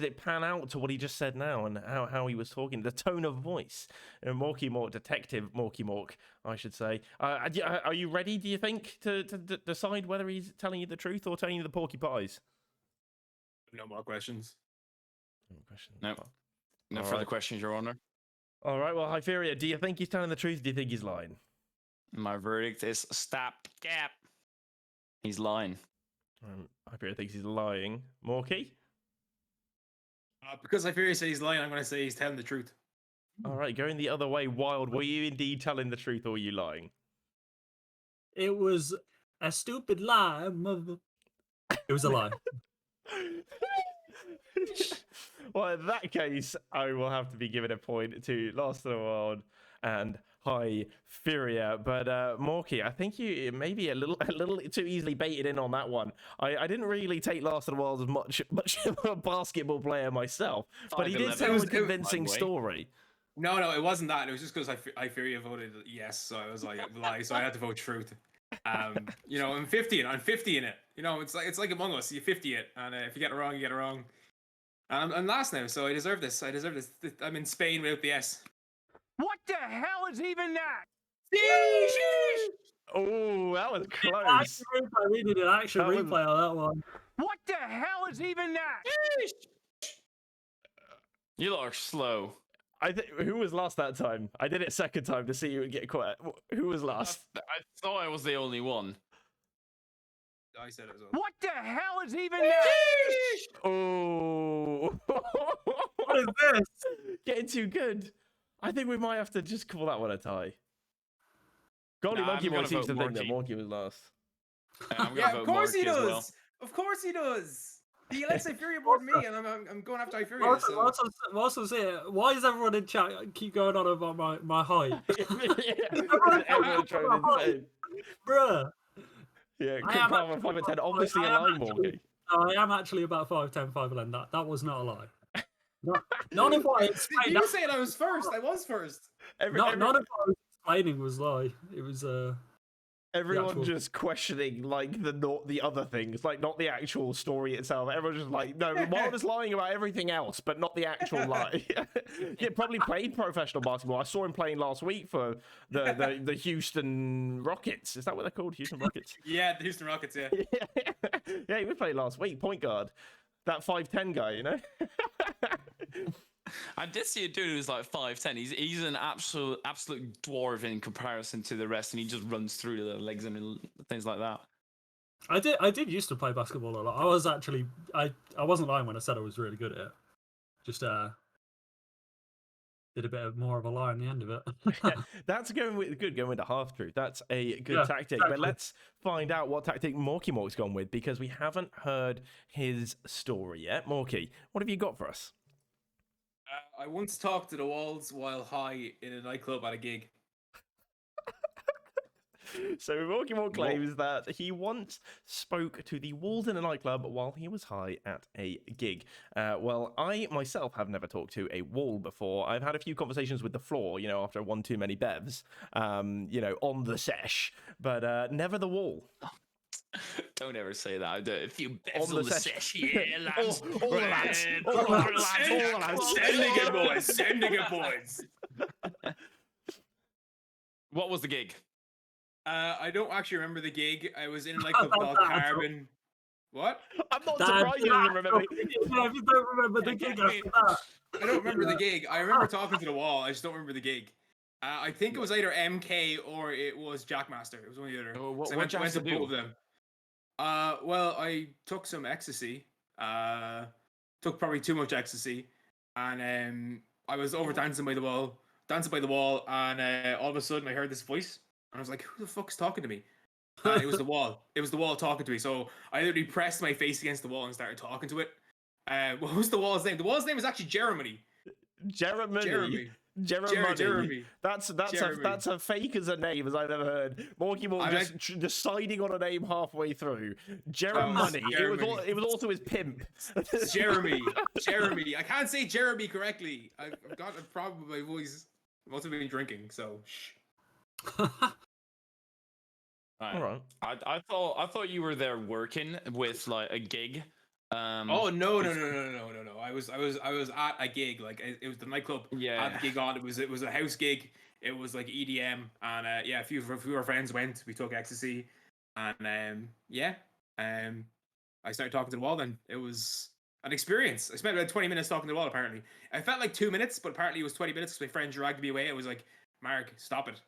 it pan out to what he just said now and how he was talking, the tone of voice. Morkymork, Detective Morkymork, I should say. Are you ready? Do you think to decide whether he's telling you the truth or telling you the porky pies? No more questions. No. No All further right. questions, Your Honor. All right, well, Hyferia, do you think he's telling the truth? Do you think he's lying? My verdict is stop gap. He's lying. Hyferia thinks he's lying. Morky? Because Hyferia said he's lying, I'm going to say he's telling the truth. All right, going the other way, Wild. Were you indeed telling the truth or were you lying? It was a stupid lie, mother. It was a lie. Well, in that case, I will have to be giving a point to Last of the Wild and Hyferia. But Morky, I think you maybe a little too easily baited in on that one. I didn't really take Last of the Wild as much of a basketball player myself, but he did 5'11", tell a by the convincing way. story. No, it wasn't that. It was just because Hyferia voted yes, so I was like lie, so I had to vote truth. You know, I'm 50 in it. You know, it's like Among Us. You 50 it, and if you get it wrong, you get it wrong. I'm last now, so I deserve this. I'm in Spain without the S. What the hell is even that? Oh, that was close. Action replay. We did an action That was- replay on that one. What the hell is even that? You lot are slow. I think who was last that time? I did it second time to see you would get quiet. Who was last? I thought I was the only one. I said it as well. What the hell is even that? Oh, What is this? getting too good. I think we might have to just call that one a tie. Goldie Nah, Monkey I'm Boy gonna seems to vote think that Morky. Morky was last. I'm gonna Yeah, vote of course he Morky as does. well. Of course he does. He likes Hyferia more than me, and I'm going after Hyferia. So. Whilst I was here, why is everyone in chat keep going on about my height? Everyone trying insane. Bruh. Yeah, I quick am power actually- 5 and 10. Obviously a I am lie, actually- Morky. I am actually about 5'10", 5'11". That was not a lie. None of what I explained. You were saying I was first. I was first. Every, None of what I was explaining was lie. It was Everyone actual- just questioning like the other things, like not the actual story itself. Everyone's just like, no, Wild is lying about everything else, but not the actual lie. He probably played professional basketball. I saw him playing last week for the Houston Rockets. Is that what they're called? Houston Rockets? Yeah, the Houston Rockets. Yeah. Yeah, he was playing last week, point guard. That 5'10" guy, you know? I did see a dude who's like 5'10". He's an absolute dwarf in comparison to the rest, and he just runs through the legs and things like that. I did used to play basketball a lot. I was actually I wasn't lying when I said I was really good at it. Just did a bit of more of a lie in the end of it. That's going with the half truth. That's a good Yeah, tactic. exactly. But let's find out what tactic Morkymork's gone with, because we haven't heard his story yet. Morky, what have you got for us? I once talked to the walls while high in a nightclub at a gig. So Morkymork claims that he once spoke to the walls in a nightclub while he was high at a gig. Well, I myself have never talked to a wall before. I've had a few conversations with the floor, you know, after one too many bevs, you know, on the sesh, but never the wall. Don't ever say that. I do a few bets On on the the sesh. sesh. Yeah, lads. All the lads. All the lads. All the lads. Sending it, boys. Sending it, boys. What was the gig? I don't actually remember the gig. I was in a nightclub called Carbon. What? I'm not surprised you don't remember me. If you don't remember the gig after that. I don't remember the gig. I remember talking to the wall. I just don't remember the gig. I think it was either MK or it was Jackmaster. It was one of the other. Oh, what So I went to Jackster both do? of them. Well, I took some ecstasy. Took probably too much ecstasy, and I was over dancing by the wall, and all of a sudden I heard this voice, and I was like, "Who the fuck's talking to me?" And it was the wall. It was the wall talking to me. So I literally pressed my face against the wall and started talking to it. What was the wall's name? The wall's name was actually Jeremy. Jeremy. That's a fake as a name as I've ever heard. Morkymork just deciding on a name halfway through. Jeremy. It was also his pimp. Jeremy. I can't say Jeremy correctly. I've got a problem with my voice. I've also been drinking, so shh. All right. I thought you were there working with like a gig. Oh no! I was at a gig. Like it was the nightclub. Yeah. Had the gig on. It was a house gig. It was like EDM, and yeah, a few of our friends went. We took ecstasy, and I started talking to the wall. Then it was an experience. I spent about 20 minutes talking to the wall. Apparently, I felt like 2 minutes, but apparently it was 20 minutes because my friend dragged me away. I was like, "Mark, stop it."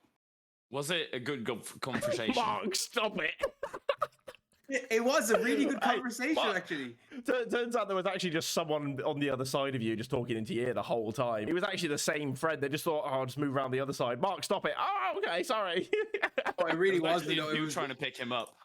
Was it a good conversation? Mark, stop it. It was a really good conversation, Mark. actually. Turns out there was actually just someone on the other side of you just talking into your ear the whole time. It was actually the same friend. They just thought, oh, I'll just move around the other side. Mark, stop it. Oh, okay, sorry. Oh, it really was. Actually, No, you it was trying to pick him up.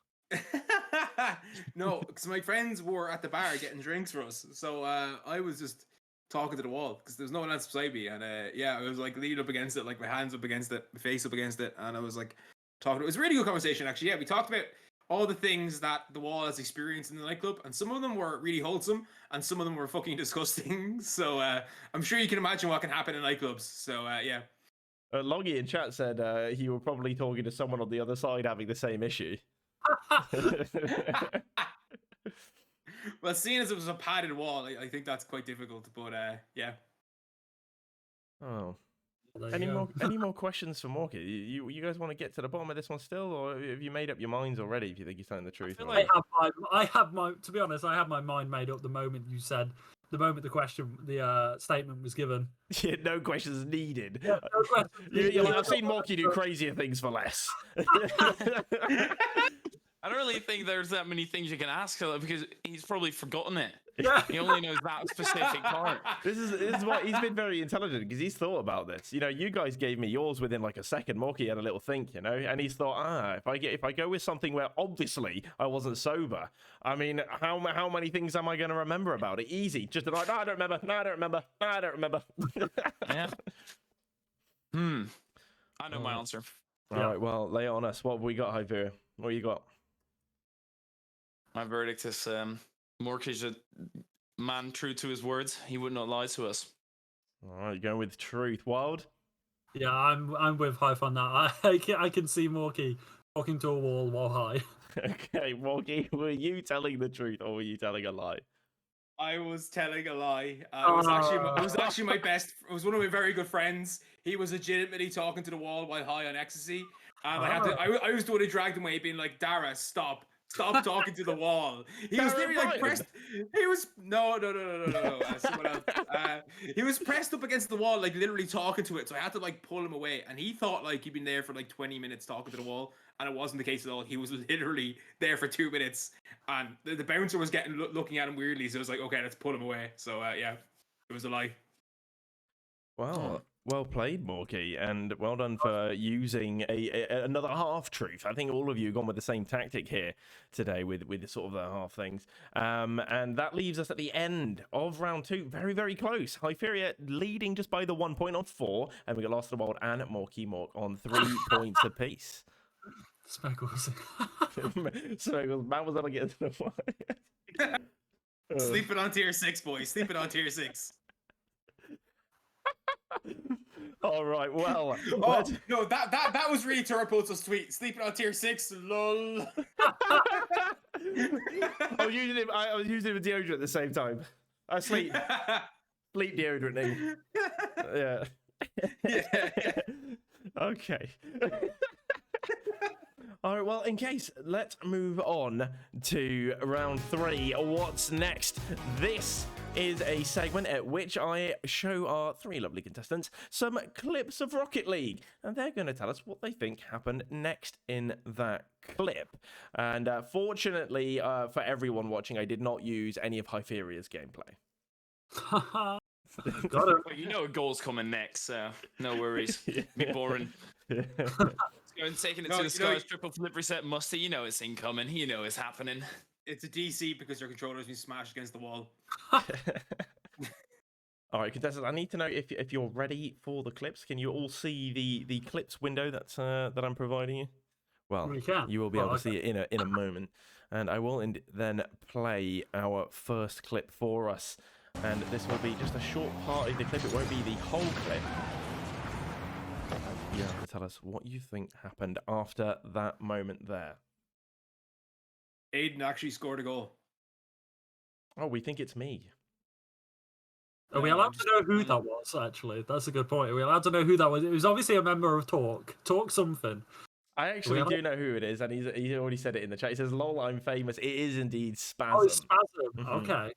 No, because my friends were at the bar getting drinks for us, so I was just talking to the wall because there was no one else beside me, and yeah, I was like leaning up against it, like my hands up against it, my face up against it, and I was like talking. It was a really good conversation, actually. Yeah, we talked about all the things that the wall has experienced in the nightclub, and some of them were really wholesome, and some of them were fucking disgusting. So I'm sure you can imagine what can happen in nightclubs. So yeah. Loggy in chat said you were probably talking to someone on the other side having the same issue. Well, seeing as it was a padded wall, I think that's quite difficult. But yeah. Oh. There Any you go. more questions for Morky? You guys want to get to the bottom of this one still, or have you made up your minds already? If you think you're telling the truth, feel or like- I have my. To be honest, I had my mind made up the moment you said. The moment the statement was given. yeah, no questions needed. Yeah, no question. You're like, I've seen Morky do crazier things for less. I don't really think there's that many things you can ask because he's probably forgotten it. Yeah. He only knows that specific part. This is why he's been very intelligent, because he's thought about this. You know, you guys gave me yours within like a second. Morky had a little think, you know, and he's thought, if I go with something where obviously I wasn't sober, I mean, how many things am I going to remember about it? Easy, just like, no, I don't remember. No, I don't remember. No, I don't remember. Yeah. I know my answer. All right, well, lay it on us. What have we got, Hyferia? What you got? My verdict is Mork is a man true to his words. He would not lie to us. All right, going with truth. Wild? Yeah, I'm with Hype on that. I can see Morky talking to a wall while high. Okay, Morky, were you telling the truth or were you telling a lie? I was telling a lie. It was actually my best. It was one of my very good friends. He was legitimately talking to the wall while high on ecstasy, and I was the one who dragged him away, being like, "Dara, stop talking to the wall." He was literally like pressed. He was no. Someone else. He was pressed up against the wall, like literally talking to it. So I had to like pull him away, and he thought like he'd been there for like 20 minutes talking to the wall, and it wasn't the case at all. He was literally there for 2 minutes, and the bouncer was looking at him weirdly. So I was like, okay, let's pull him away. So yeah, it was a lie. Well, well played, Morky, and well done for using another half truth. I think all of you have gone with the same tactic here today with sort of the half things. And that leaves us at the end of round 2. Very, very close. Hyferia leading just by the 1 point on 4, and we got LastoftheWild and Morkymork on 3 points apiece. Speckles. Speckles, man was able to get into the Sleeping on tier 6, boys. Sleeping on tier 6. All right, well. Oh no, that was really Turpul's tweet. Sleeping on tier 6, lol. I was using him with deodorant at the same time. Sleep deodorant. Yeah. Yeah. Okay. All right, well, in case, let's move on to round 3. What's next? This is a segment at which I show our 3 lovely contestants some clips of Rocket League, and they're going to tell us what they think happened next in that clip. And fortunately for everyone watching, I did not use any of Hyferia's gameplay. Got it. Well, you know a goal's coming next, so no worries. Be boring. Going taking it to the skies, triple flip reset, Musty. You know it's incoming. You know it's happening. It's a DC because your controller's been smashed against the wall. All right, contestants, I need to know if you're ready for the clips. Can you all see the clips window that's that I'm providing you? Well, you will be able to see it in a moment, and I will then play our first clip for us. And this will be just a short part of the clip. It won't be the whole clip. You have to tell us what you think happened after that moment there. Aiden actually scored a goal. Oh, we think it's me. Are we allowed to know who that was, actually? That's a good point. Are we allowed to know who that was? It was obviously a member of Talk something. I actually do know who it is, and he's already said it in the chat. He says, "Lol, I'm famous." It is indeed Spasm. Oh, it's Spasm. Okay.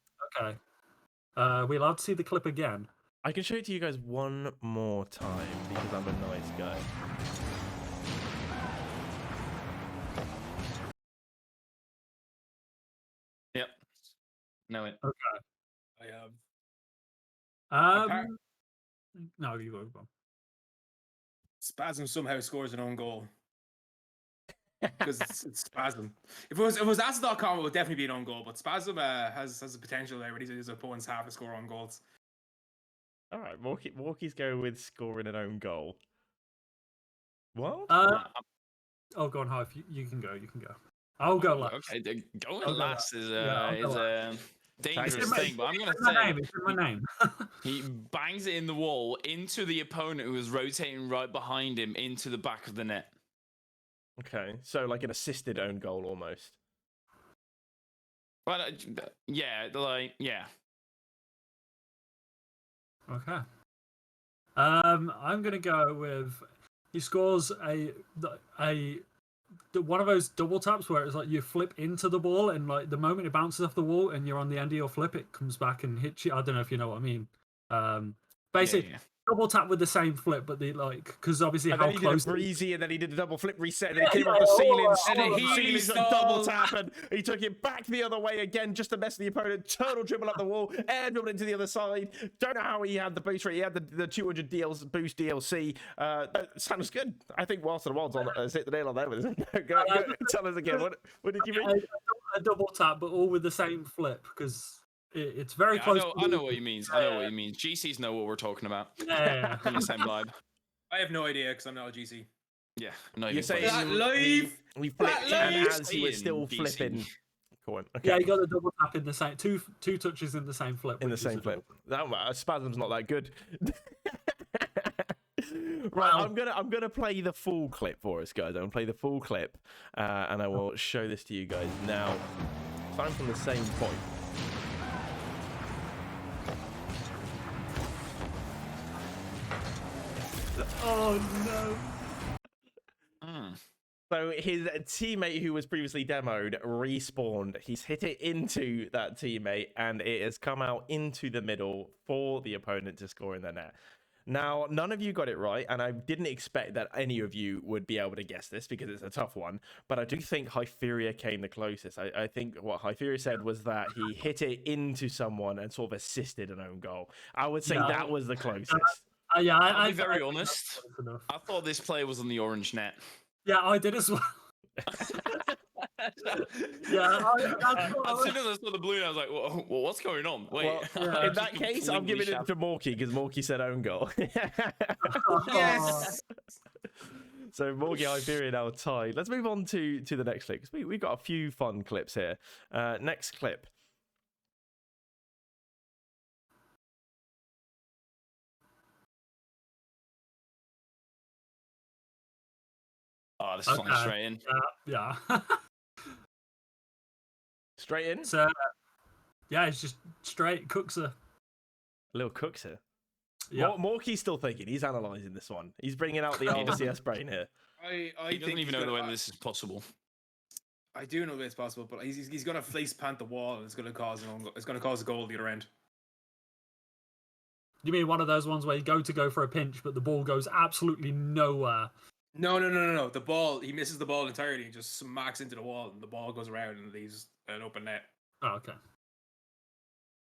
Are we allowed to see the clip again? I can show it to you guys one more time because I'm a nice guy. Yep. Know it. Okay. I have. No, you go. Spasm somehow scores an own goal. Because it's Spasm. If it was Acid.com, it would definitely be an own goal. But Spasm has the potential there, where his opponents have to score own goals. All right, Morky's go with scoring an own goal. What? Oh, go on, Hive. You can go. I'll go last. Okay, going last is a dangerous thing, but I'm going to say it's in my name. he bangs it in the wall into the opponent who is rotating right behind him into the back of the net. Okay, so like an assisted own goal almost. Well, yeah. Okay. I'm gonna go with he scores one of those double taps where it's like you flip into the ball and like the moment it bounces off the wall and you're on the end of your flip, it comes back and hits you. I don't know if you know what I mean. Basically. Yeah. Double tap with the same flip, but because obviously and how then he close did a breezy, and then he did a double flip reset, and then he came off the ceiling, and then he double tap, and he took it back the other way again just to mess the opponent. Turtle dribble up the wall, air dribble into the other side. Don't know how he had the boost rate. He had the 200 boost DLC. Sounds good. I think LastoftheWild's on hit the nail on there with it. Go, tell us again. What did you mean? A double tap, but all with the same flip because. It's very close. I know what he means. I know what he means. GCs know what we're talking about. Yeah. On the same vibe. I have no idea because I'm not a GC. Yeah. No, you're saying we flipped and as he was still flipping. Go on. Okay. Yeah, you got the double tap in the same two touches in the same flip. In the same flip. That Spasm's not that good. Right, Wow. I'm gonna play the full clip for us, guys. I'm gonna play the full clip, and I will show this to you guys now. So I'm from the same point. Oh no. So his teammate who was previously demoed respawned. He's hit it into that teammate, and it has come out into the middle for the opponent to score in the net. Now, none of you got it right, and I didn't expect that any of you would be able to guess this because it's a tough one, but I do think Hyferia came the closest. I think what Hyferia said was that he hit it into someone and sort of assisted an own goal. I would say Yeah. that was the closest. Yeah, I'll be very think honest. that's close enough. I thought this play was on the orange net. Yeah, I did as well. Yeah, As soon as I saw the blue, I was like, well, what's going on? Wait. Well, Yeah. in that case, I'm giving it to Morky because Morky said own goal. Yes. So Morky Hyferia now tied. Let's move on to the next clip because we've got a few fun clips here. Next clip. Oh, this is flying Okay. straight in. Yeah. Straight in. So, yeah, it's just straight cooks her. Little cooks here. Yeah. Morky's still thinking. He's analysing this one. He's bringing out the He doesn't- RCS brain here. I He doesn't think even he's know gonna- whether this is possible. I do know that it's possible, but he's gonna face plant the wall, and it's gonna cause a goal the other end. You mean one of those ones where you go for a pinch, but the ball goes absolutely nowhere? No. The ball, he misses the ball entirely and just smacks into the wall, and the ball goes around and leaves an open net. Oh, okay.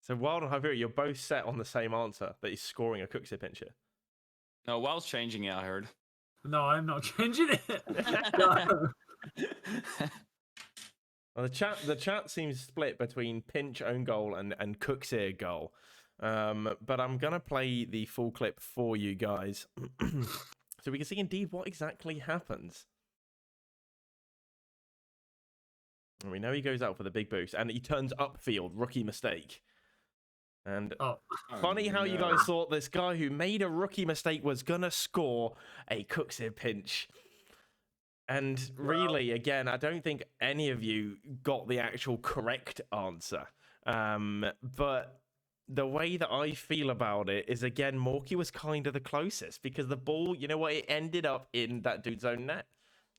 So Wild and Hyferia, you're both set on the same answer that he's scoring a Cooksy pincher. No, whilst changing it, I heard. No, I'm not changing it. No. Well, the chat seems split between pinch own goal and Cooksy goal. But I'm gonna play the full clip for you guys, so we can see indeed what exactly happens. And we know he goes out for the big boost, and he turns upfield, rookie mistake. And Oh, funny how you guys thought this guy who made a rookie mistake was gonna score a Cooksy pinch. And really, again, I don't think any of you got the actual correct answer. But the way that I feel about it is, again, Morky was kind of the closest because the ball, you know what, it ended up in that dude's own net.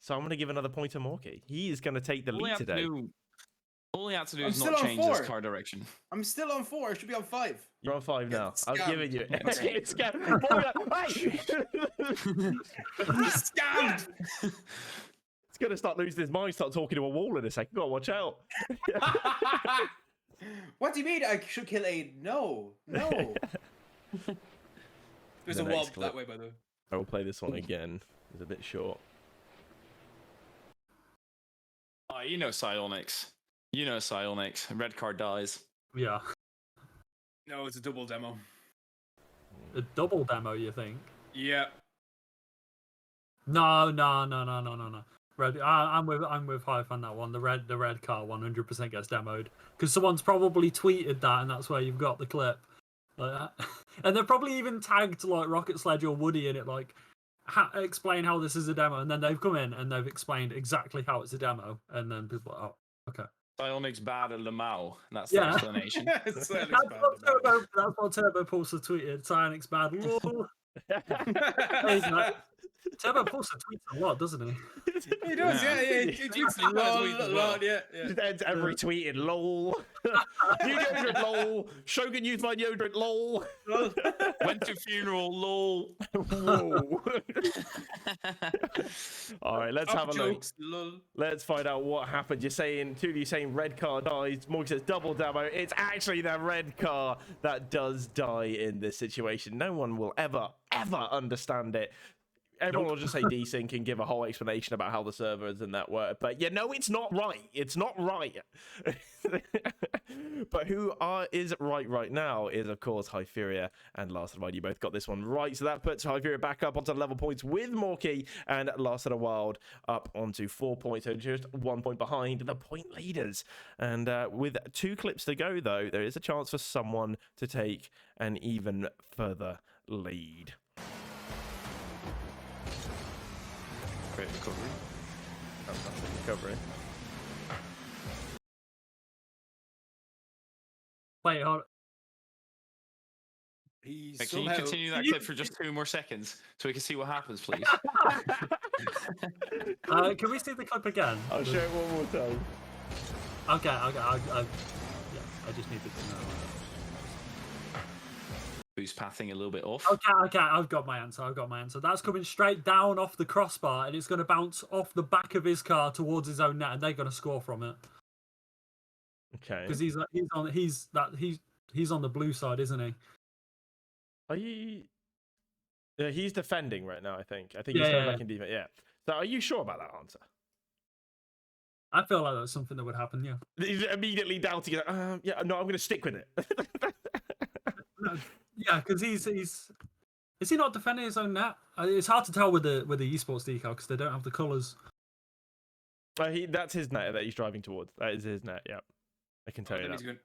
So I'm going to give another point to Morky. He is going to take the lead today. All he had to do I'm is still not on change his 4. car direction. I'm still on 4. I should be on 5. You're on 5 now. I've scammed. given you. Okay. It's scammed. Scammed! It's going to start losing his mind, start talking to a wall in a second. Gotta watch out. What do you mean I should kill Aiden? No. There's The a wall next clip. that way, by the way. I will play this one again. It's a bit short. Oh, you know Psionics. Red card dies. yeah. No, it's a double demo. A double demo, you think? Yeah. No. Red, I'm with Hype on that one. The red car 100% gets demoed because someone's probably tweeted that, and that's where you've got the clip. Like, and they've probably even tagged like Rocket Sledge or Woody in it, like explain how this is a demo, and then they've come in and they've explained exactly how it's a demo, and then people are like, oh, okay. Psionics bad at Lamau. That's Yeah. the explanation. It's That's what Turbo Pulsar tweeted. Cyanix bad. Lol. Turbo Pulsar tweets a lot, doesn't he? He does, yeah. He He tweets tweets lol, as well. lol, yeah. Just ends every tweet in lol. New deodorant lol. Shogun used my deodorant lol. Went to funeral, lol. Whoa. All right, let's have a look. Jokes, lol. Let's find out what happened. You're saying, two of you saying red car dies. Morgan says double demo. It's actually the red car that does die in this situation. No one will ever understand it. Everyone will just say desync and give a whole explanation about how the servers and that work. But you know, it's not right. It's not right. But who is right now is, of course, Hyferia and LastoftheWild. You both got this one right. So that puts Hyferia back up onto level points with Morky, and LastoftheWild up onto 4 points. So just 1 point behind the point leaders. And with 2 clips to go, though, there is a chance for someone to take an even further lead. Great recovery. Fantastic recovery. Wait, hold. He's Can you somehow... continue that clip for just 2 more seconds so we can see what happens, please? Can we see the clip again? I'll show it one more time. Okay. Yeah, I just needed to know. Boost pathing a little bit off. Okay. I've got my answer. That's coming straight down off the crossbar, and it's going to bounce off the back of his car towards his own net, and they're going to score from it. Okay. Because he's on the blue side, isn't he? Are you? Yeah, he's defending right now. I think he's Yeah, coming back in defense. Yeah. So, are you sure about that answer? I feel like that's something that would happen. Yeah. He's immediately doubting it. Yeah, no, I'm going to stick with it. No, yeah, because he's is he not defending his own net? It's hard to tell with the esports decal because they don't have the colours. That's his net that he's driving towards. That is his net. Yeah, I can tell you that.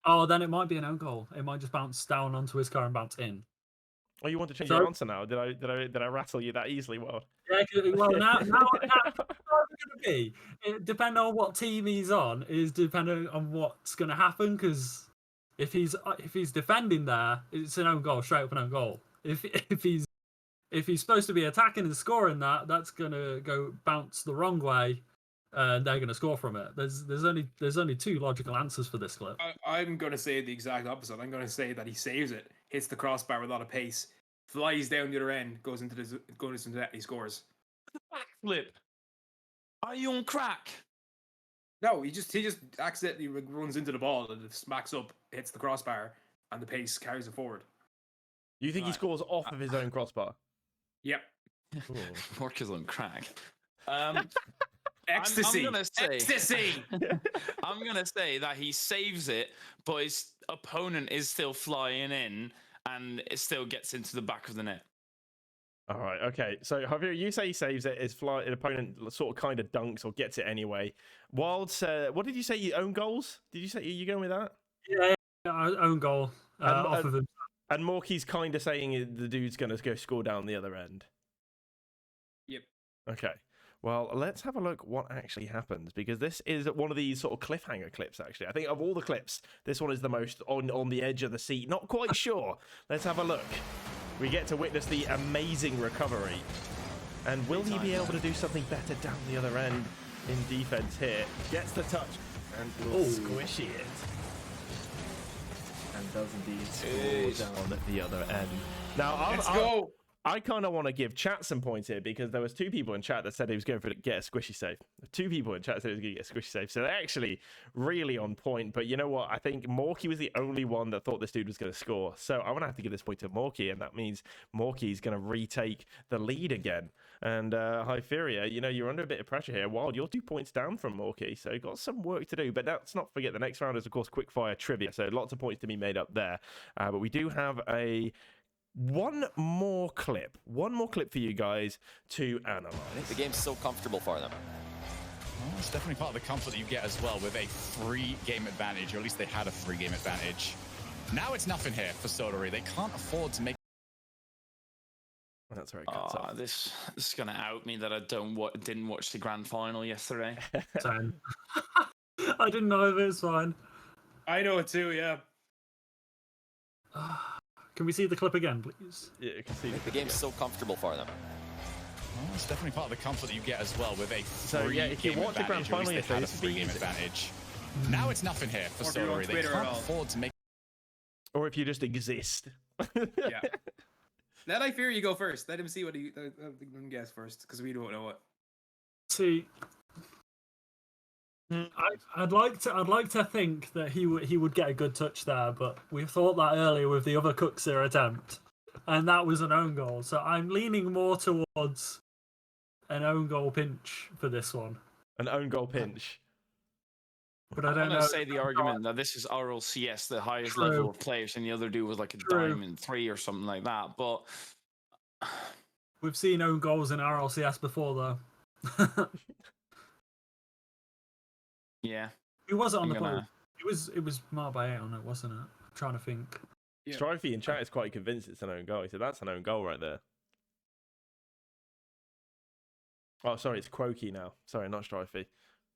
Oh, then it might be an own goal. It might just bounce down onto his car and bounce in. Oh, you want to change your answer now? Did I rattle you that easily? Well, Yeah, well now it's going to be. Depending on what team he's on, is depending on what's going to happen. Because if he's defending there, it's an own goal, straight up an own goal. If he's supposed to be attacking and scoring that's going to go bounce the wrong way, and they're going to score from it. There's only 2 logical answers for this clip. I'm going to say the exact opposite. I'm going to say that he saves it, hits the crossbar with a lot of pace, flies down the other end, goes into the net, he scores. Backflip. Are you on crack? No, he just accidentally runs into the ball and it smacks up, hits the crossbar, and the pace carries it forward. you think he scores off of his own crossbar? Yep. Mork is on crack. Ecstasy. I'm gonna say, Ecstasy. I'm gonna say that he saves it, but his opponent is still flying in, and it still gets into the back of the net. All right. Okay. So Javier, you say he saves it. His opponent sort of kind of dunks or gets it anyway. Wild, what did you say? Your own goals? Did you say you going with that? Yeah, own goal off of him. And Morky's kind of saying the dude's going to go score down the other end. Yep. Okay. Well, let's have a look what actually happens, because this is one of these sort of cliffhanger clips, actually. I think of all the clips, this one is the most on the edge of the seat. Not quite sure. Let's have a look. We get to witness the amazing recovery. And will he be able to do something better down the other end in defense here? Gets the touch and will squishy it. And does indeed score down at the other end. Now, Let's go. I kind of want to give chat some points here, because there was 2 people in chat that said he was going to get a squishy save. 2 people in chat said he was going to get a squishy save. So they're actually really on point. But you know what? I think Morky was the only one that thought this dude was going to score. So I'm going to have to give this point to Morky, and that means Morky's going to retake the lead again. And Hyferia, you know, you're under a bit of pressure here. Wild, you're 2 points down from Morky, so you've got some work to do. But let's not forget the next round is, of course, Quickfire Trivia. So lots of points to be made up there. But we do have one more clip for you guys to analyze. The game's so comfortable for them. Well, it's definitely part of the comfort that you get as well with a free game advantage, or at least they had a free game advantage. Now it's nothing here for Sodery. They can't afford to make. That's very good. This is gonna out me that I didn't watch the grand final yesterday. I didn't know if it was fine. I know it too, yeah. Can we see the clip again, please? Yeah, you can see The game's so comfortable for them. Well, it's definitely part of the comfort that you get as well with a free yeah, if you game watch the grand advantage, or at final least they had a yesterday, free game this would be advantage. Now it's nothing here for Or if you're on Sodery. They Twitter at can't all. afford to make. or if you just exist. Yeah. Let I fear you go first. Let him see what he guess first, because we don't know it. See, I'd like to think that he would get a good touch there, but we thought that earlier with the other Cookser attempt, and that was an own goal. So I'm leaning more towards an own goal pinch for this one. An own goal pinch. But I don't I'm know. gonna say the argument that this is RLCS, the highest True. level of players, and the other dude was like a True. diamond 3 or something like that. But We've seen own goals in RLCS before, though. yeah, Who was it on I'm the poll? gonna- It was marked by 8 on it, wasn't it? I'm trying to think. Yeah. Strifey in chat is quite convinced it's an own goal. He said that's an own goal right there. Oh, sorry, it's Quokey now. Sorry, not Strifey.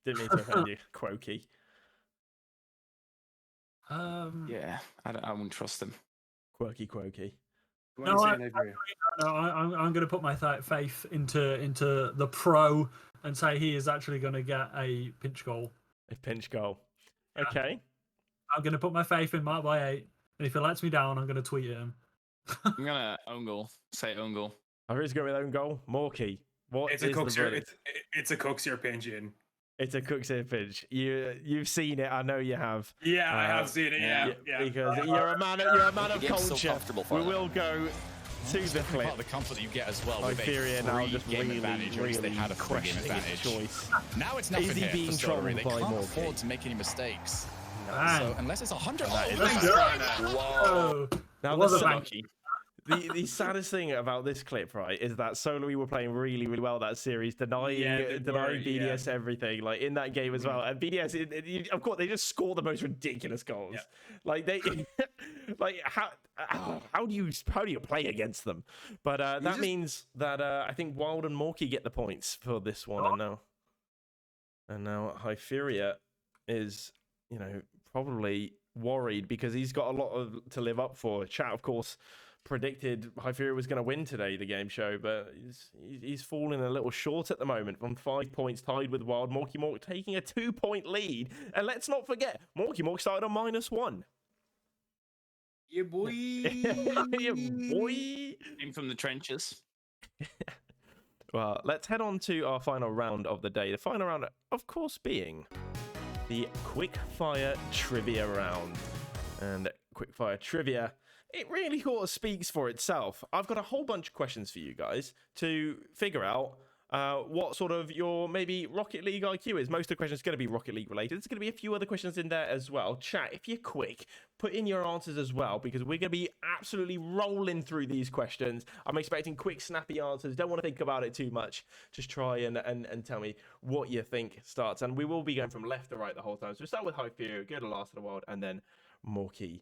Didn't mean to offend you, Quokey. Yeah, I wouldn't trust him. Quokey. What No, are you saying, Hyferia? No, I'm going to put my faith into the pro and say he is actually going to get a pinch goal. A pinch goal. Yeah. Okay. I'm going to put my faith in Mark by 8, and if he lets me down, I'm going to tweet at him. I'm gonna own goal. Say own goal. I'm just going with own goal. Morky. What It's is a Cooks the your, verdict? it's a Cooks your pinch in. It's a Cook's ear pinch. You've seen it. I know you have. Yeah, I have seen it. Yeah, Because you're a man of The game's so culture. comfortable for We them. will go to It's the definitely clip. part of the comfort that you get as well with Hyferia a now free just game really, advantage, or at least they really had a free game questioning his advantage. choice. Now it's Is nothing he here being for Solar. They trolled by can't Morky? afford to make any mistakes. Bang. So unless it's 100, Oh, Now, it was the a sad- banky. the saddest thing about this clip, right, is that Solar were playing really, really well that series, denying they were, BDS everything, like in that game as well. And BDS, of course, they just score the most ridiculous goals. Yeah. Like they, like how do you play against them? But that means that I think Wild and Morky get the points for this one, and now Hyferia is, probably worried because he's got a lot to live up for. Chat, of course, predicted Hyferia was going to win today, the game show, but he's falling a little short at the moment. From 5 points, tied with Wild. Morkymork taking a 2-point lead, and let's not forget, Morkymork started on -1. Yeah, boy. Yeah, boy. Came from the trenches. Well, let's head on to our final round of the day. The final round, of course, being the Quickfire Trivia round. And Quickfire Trivia, it really sort of speaks for itself. I've got a whole bunch of questions for you guys to figure out what sort of your maybe Rocket League IQ is. Most of the questions are going to be Rocket League related. There's going to be a few other questions in there as well. Chat, if you're quick, put in your answers as well, because we're going to be absolutely rolling through these questions. I'm expecting quick, snappy answers. Don't want to think about it too much. Just try and tell me what you think starts. And we will be going from left to right the whole time. So we'll start with Hyferia, go to Last of the Wild, and then Mork.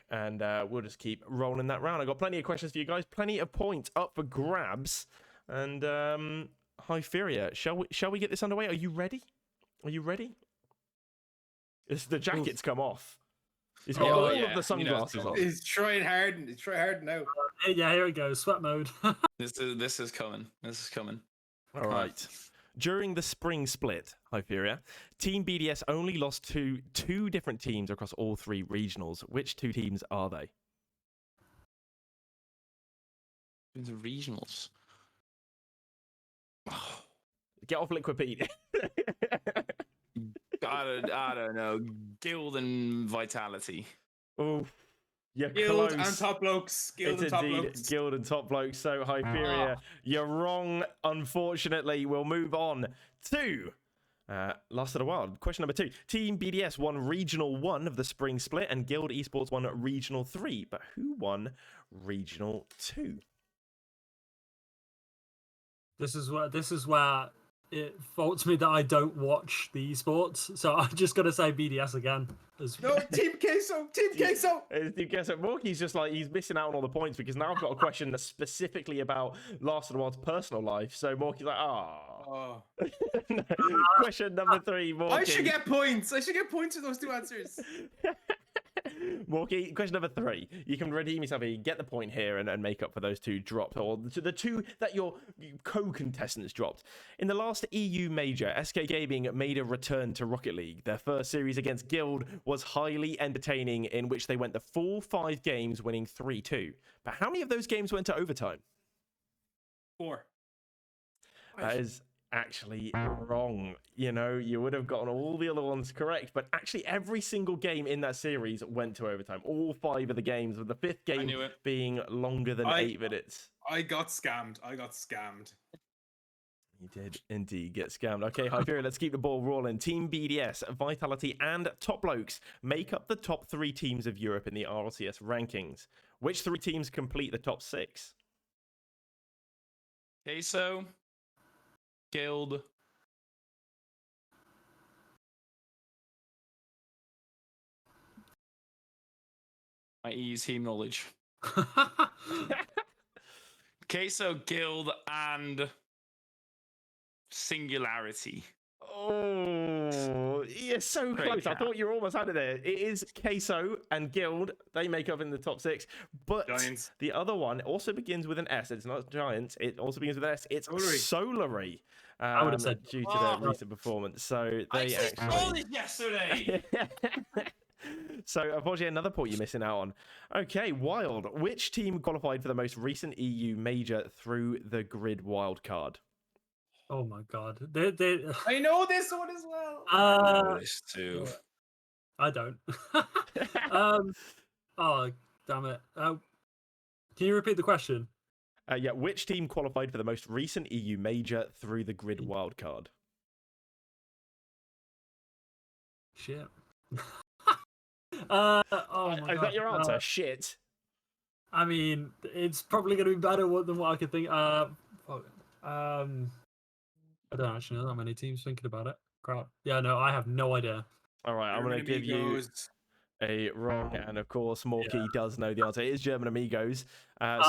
And we'll just keep rolling that round. I've got plenty of questions for you guys, plenty of points up for grabs. And Hyferia, shall we get this underway? Are you ready? The jacket's come off. He's got all of the sunglasses on. He's trying hard. He's trying hard now. Yeah, here it goes. Sweat mode. This is coming. All right. During the spring split, Hyferia, Team BDS only lost to 2 different teams across all 3 regionals. Which 2 teams are they? The regionals. Get off Liquid Pete. I don't know. Guild and Vitality. Oh, you're Guild close. and Top Blokes. Guild It's and Top indeed Blokes. Guild and Top Blokes. So, Hyferia, you're wrong, unfortunately. We'll move on to Last of the Wild. Question number 2. Team BDS won Regional 1 of the spring split, and Guild Esports won Regional 3. But who won Regional 2? This is where it faults me that I don't watch the esports. So I'm just gonna say BDS again. No, Team Queso. Team Queso. Guess what? Morky's just like, he's missing out on all the points because now I've got a question that's specifically about Last of the Wild's personal life. So Morky's like, Oh. Question number 3, Morky. I should get points. I should get points for those 2 answers. Morky, question number 3. You can redeem yourself here. You get the point here and make up for those 2 dropped, or the 2 that your co-contestants dropped. In the last EU major, SK Gaming made a return to Rocket League. Their first series against Guild was highly entertaining, in which they went the full 5 games, winning 3-2. But how many of those games went to overtime? 4. That is actually wrong. You would have gotten all the other ones correct, but actually every single game in that series went to overtime. All 5 of the games, with the 5th game being longer than 8 minutes. I got scammed. You did indeed get scammed. Okay, Hyferia, let's keep the ball rolling. Team BDS, Vitality, and Top Blokes make up the top 3 teams of Europe in the RLCS rankings. Which 3 teams complete the top 6? Queso, Guild, my EU team knowledge. Queso, Guild, and Singularity. Oh, you're so Great close. I cat. thought you were almost out of there. It is Queso and Guild. They make up in the top 6. But Giants. the other one also begins with an S. It's not Giants. It also begins with an S. It's Solary. Solary. I would have said- due to Oh. their recent performance. So I they said all actually. this yesterday. So unfortunately, another point you're missing out on. Okay, Wild. Which team qualified for the most recent EU major through the grid wildcard? Oh my god. They I know this one as well. I know this too. I don't. Oh damn it. Can you repeat the question? Yeah, which team qualified for the most recent EU major through the grid wildcard? Shit. Oh my Is god. that your answer? Shit. I mean, it's probably going to be better than what I could think. I don't actually know that many teams thinking about it. Crap. Yeah, no, I have no idea. All right, I'm going to give you a wrong, and of course, Morky does know the answer. It is German Amigos. But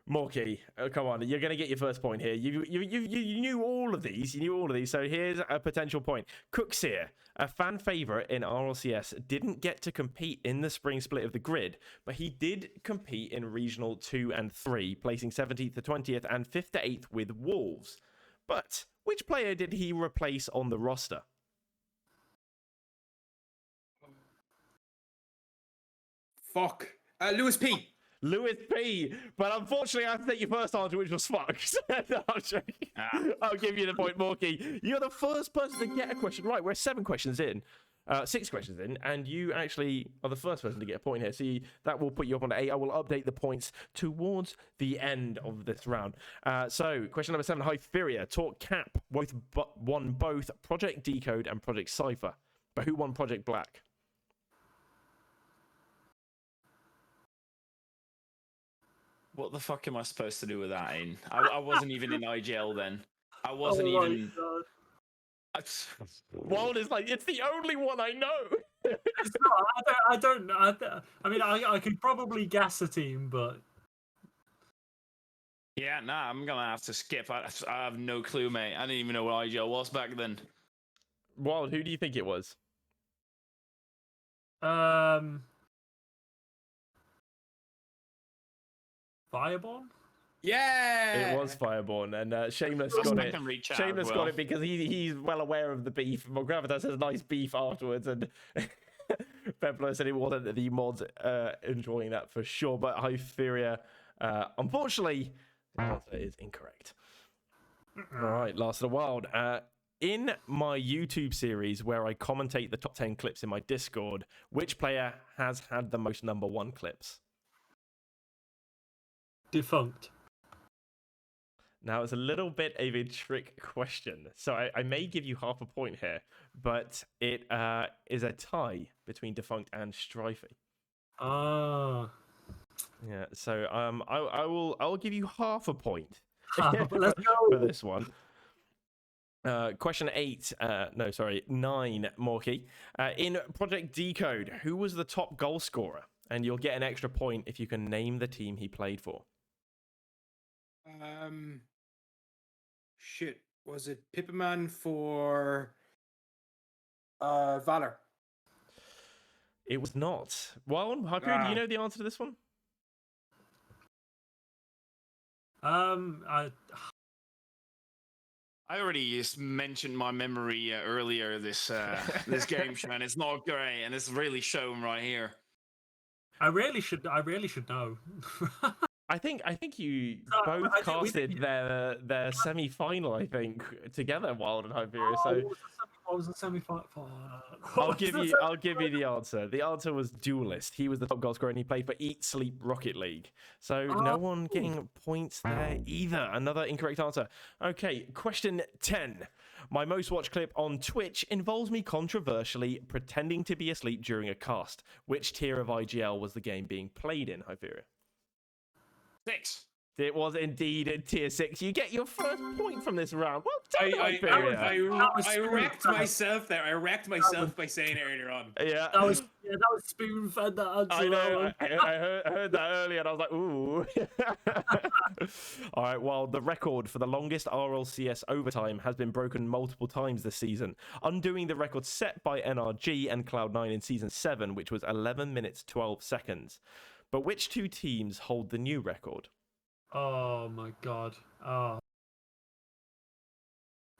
Morky, come on, you're going to get your first point here. You knew all of these. You knew all of these. So here's a potential point. Cookseer, a fan favorite in RLCS, didn't get to compete in the spring split of the grid, but he did compete in Regional 2 and 3, placing 17th to 20th and 5th to 8th with Wolves. But which player did he replace on the roster? Fuck. Lewis P. Lewis P. But unfortunately, I have to take your first answer, which was fuck. No, I'm joking. I'll give you the point, Morky. You're the first person to get a question right. We're 6 questions in, and you actually are the first person to get a point here. So that will put you up on 8. I will update the points towards the end of this round. So question number 7, Hyferia. Talk Cap won both Project Decode and Project Cypher. But who won Project Black? What the fuck am I supposed to do with that, Ain? I wasn't even in IGL then. I wasn't Oh my even. God. Wild is like, it's the only one I know. It's not, I don't know. I mean, I could probably guess a team, but Yeah, nah, I'm gonna have to skip. I have no clue, mate. I didn't even know what IGL was back then. Wild, who do you think it was? Fireborn. Yeah. It was Fireborn, and Shameless That's got my it. memory chat Shameless as got well. it because he's well aware of the beef. Well, Gravitas has nice beef afterwards, and Pepler said it wasn't the mods enjoying that for sure. But Hyferia, unfortunately, the answer is incorrect. All right, Last of the Wild. In my YouTube series where I commentate the top 10 clips in my Discord, which player has had the most #1 clips? Defunct. Now, it's a little bit of a trick question, so I may give you half a point here, but it is a tie between Defunct and Strifey. Ah. Yeah, so I'll give you half a point Let's for go. this one. Question 9, Morky. In Project Decode, who was the top goal scorer? And you'll get an extra point if you can name the team he played for. Shit. Was it Pippaman for Valor? It was not. Well, Hyper, do you know the answer to this one? I already just mentioned my memory earlier this this game show, and it's not great, and it's really shown right here. I really should know. I think you both I think we casted did. their semi-final, I think, together, Wild and Hyperia. So What was the semi-final? I'll give you the answer. The answer was Duelist. He was the top goal scorer, and he played for Eat Sleep Rocket League. So no one getting points there either. Another incorrect answer. Okay, question 10. My most watched clip on Twitch involves me controversially pretending to be asleep during a cast. Which tier of IGL was the game being played in, Hyperia? 6. It was indeed in tier 6. You get your first point from this round. Well done, I Hyferia. wrecked myself there. I wrecked myself by saying it earlier on. Yeah. That was spoon fed. That answer. I know. That I heard that earlier, and I was like, ooh. All right. Well, the record for the longest RLCS overtime has been broken multiple times this season, undoing the record set by NRG and Cloud9 in season 7, which was 11 minutes 12 seconds. But which two teams hold the new record? Oh my god. Oh.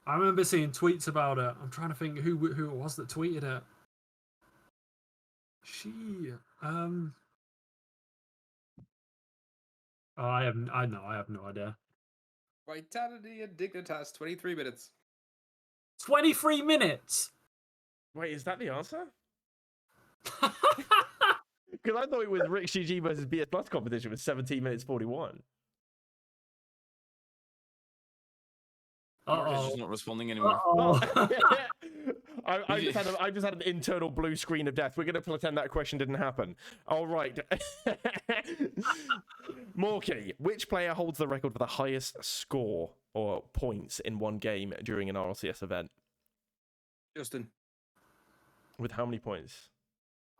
I remember seeing tweets about it. I'm trying to think who it was that tweeted it. I have no idea. Vitality and Dignitas, 23 minutes. 23 minutes. Wait, is that the answer? Because I thought it was Rick GG versus BS Plus competition with 17 minutes 41. Marcus is not responding anymore. I just had an internal blue screen of death. We're going to pretend that question didn't happen. All right. Morky, which player holds the record for the highest score or points in one game during an RLCS event? Justin. With how many points?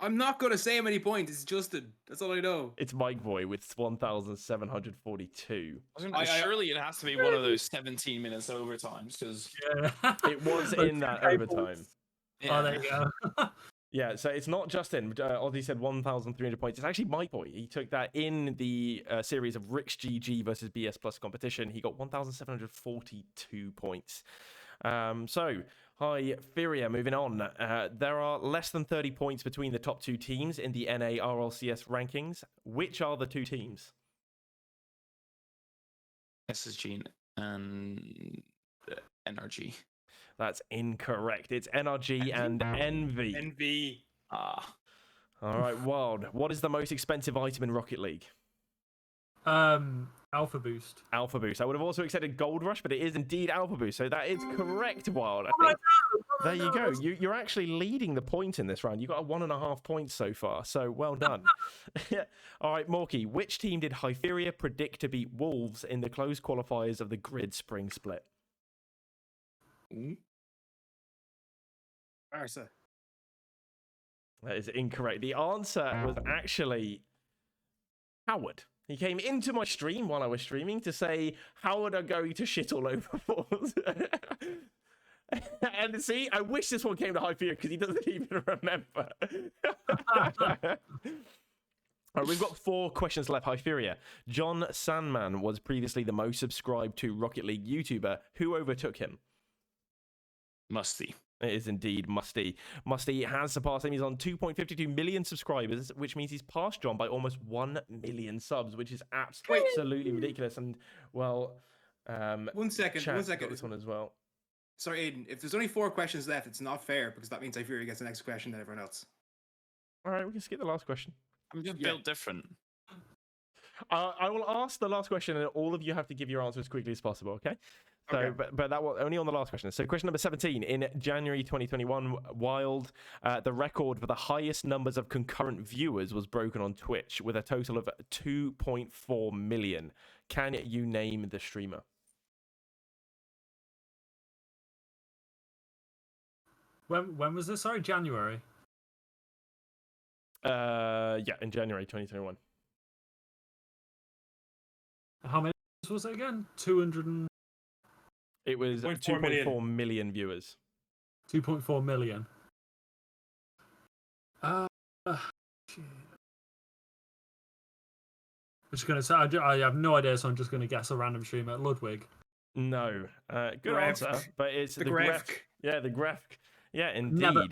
I'm not going to say how many points. It's Justin. That's all I know. It's Mike Boy with 1,742. Surely it has to be one of those 17 minutes overtimes, because it was in that overtime. Yeah. Oh, there you go. Yeah, so it's not Justin. Ozzy said 1,300 points. It's actually Mike Boy. He took that in the series of Rick's GG versus BS Plus competition. He got 1,742 points. So, Hyferia, moving on. There are less than 30 points between the top two teams in the NA RLCS rankings. Which are the two teams? SSG and NRG. That's incorrect. It's NRG and Envy. Envy. All right, Wild. What is the most expensive item in Rocket League? Alpha Boost. Alpha Boost. I would have also accepted Gold Rush, but it is indeed Alpha Boost. So that is correct, Wild. There you go. You're actually leading the points in this round. You got 1.5 points so far. So well done. All right, Morky. Which team did Hyferia predict to beat Wolves in the closed qualifiers of the Grid Spring Split? Barca. That is incorrect. The answer was actually Howard. He came into my stream while I was streaming to say, Howard are going to shit all over Wolves. And see, I wish this one came to Hyferia because he doesn't even remember. All right, we've got 4 questions left. Hyferia. John Sandman was previously the most subscribed to Rocket League YouTuber. Who overtook him? Musty. It is indeed Musty. Musty has surpassed him. He's on 2.52 million subscribers, which means he's passed John by almost 1 million subs, which is absolutely ridiculous. And, well, one second. got this one as well. Sorry, Aiden. If there's only 4 questions left, it's not fair because that means Hyferia gets the next question than everyone else. All right, we can skip the last question. I'm just built different. I will ask the last question, and all of you have to give your answer as quickly as possible, okay? So, Okay. but that was only on the last question. So, question number 17. In January 2021, Wild, the record for the highest numbers of concurrent viewers was broken on Twitch with a total of 2.4 million. Can you name the streamer? When was this? Sorry, January. Yeah, in January 2021. How many was it again? 200 and... It was 2.4 million viewers. 2.4 million. I'm just gonna say I have no idea, so I'm just gonna guess a random streamer. Ludwig. No, good Grefk. answer, but it's the Grefk. Grefk. Yeah, the Grefk. Yeah, indeed. Never.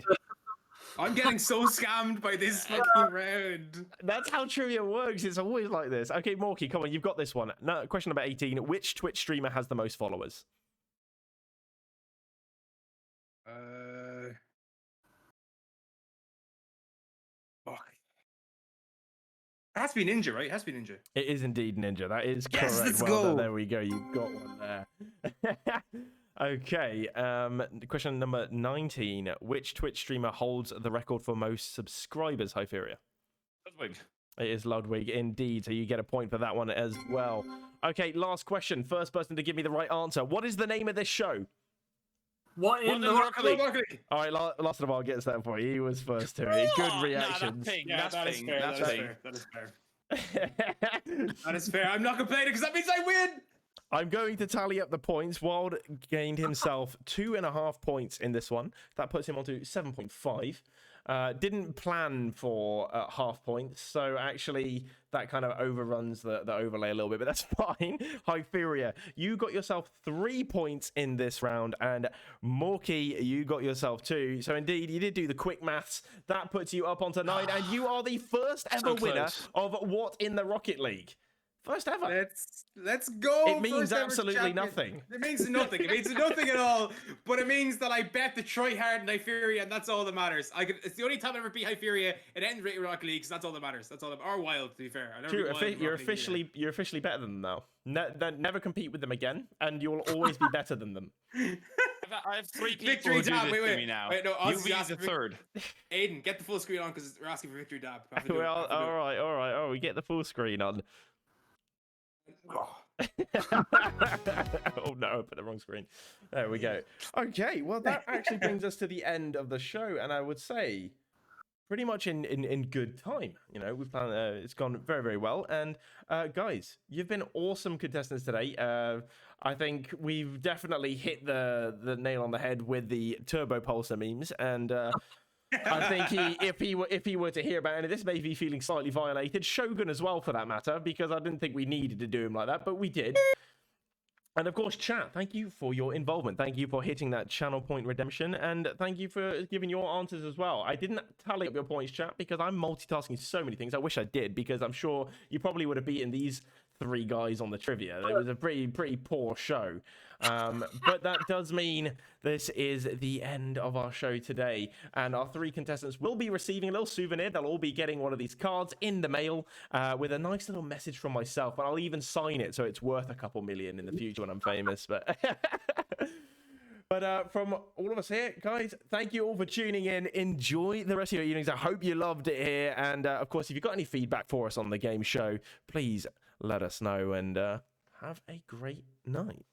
I'm getting so scammed by this fucking round. That's how trivia works. It's always like this. Okay, Morky, come on, you've got this one. No, question number 18. Which Twitch streamer has the most followers? Fuck. It has to be Ninja, right? It has to be Ninja. It is indeed Ninja. That is Yes, correct. let's Well done. go. There we go. You've got one there. Okay. Question number 19. Which Twitch streamer holds the record for most subscribers, Hyferia? Ludwig. It is Ludwig indeed, so you get a point for that one as well. Okay, last question. First person to give me the right answer. What is the name of this show? What in the Rocket League? All right, Last of the Wild gets that for you. He was first to it. Good Oh, reactions. Yeah, that is fair. That's That is ping. fair. That is fair. That is fair. I'm not complaining because that means I win. I'm going to tally up the points. Wild gained himself 2.5 points in this one. That puts him onto 7.5. Didn't plan for half points, so actually that kind of overruns the overlay a little bit, but that's fine. Hyferia, you got yourself 3 points in this round, and Morky, you got yourself 2. So indeed, you did do the quick maths. That puts you up onto 9, and you are the first ever winner of What in the Rocket League. First ever. Let's go. It means First ever absolutely champion. nothing. It means nothing. It means nothing at all. But it means that I bet the try hard in Hyferia, and that's all that matters. It's the only time I ever beat Hyferia in any Rocket League, so that's all that matters. That's all that, or Wild, to be fair. I never True, beat Wild in you're Rocket League either. officially better than them now. Never compete with them again, and you'll always be better than them. I have 3 people Victory who do dab. this Wait, to me now. no, You Ozzy's be the asking for- third. Aiden, get the full screen on because we're asking for victory dab. Have to do it, Well, have to do it. all right. Oh, we get the full screen on. Oh. Oh no, I put the wrong screen. There we go. Okay, well that actually brings us to the end of the show, and I would say pretty much in good time. You know, we've planned. It's gone very, very well, and guys, you've been awesome contestants today. I think we've definitely hit the nail on the head with the Turbo Pulsar memes, and I think if he were to hear about any of this, maybe feeling slightly violated. Shogun as well, for that matter, because I didn't think we needed to do him like that, but we did. And of course, chat, thank you for your involvement. Thank you for hitting that channel point redemption, and thank you for giving your answers as well. I didn't tally up your points, chat, because I'm multitasking so many things. I wish I did, because I'm sure you probably would have beaten these 3 guys on the trivia. It was a pretty poor show. But that does mean this is the end of our show today, and our 3 contestants will be receiving a little souvenir. They'll all be getting one of these cards in the mail with a nice little message from myself, and I'll even sign it so it's worth a couple million in the future when I'm famous. But from all of us here, guys, thank you all for tuning in. Enjoy the rest of your evenings. I hope you loved it here, and of course, if you've got any feedback for us on the game show, please let us know, and have a great night.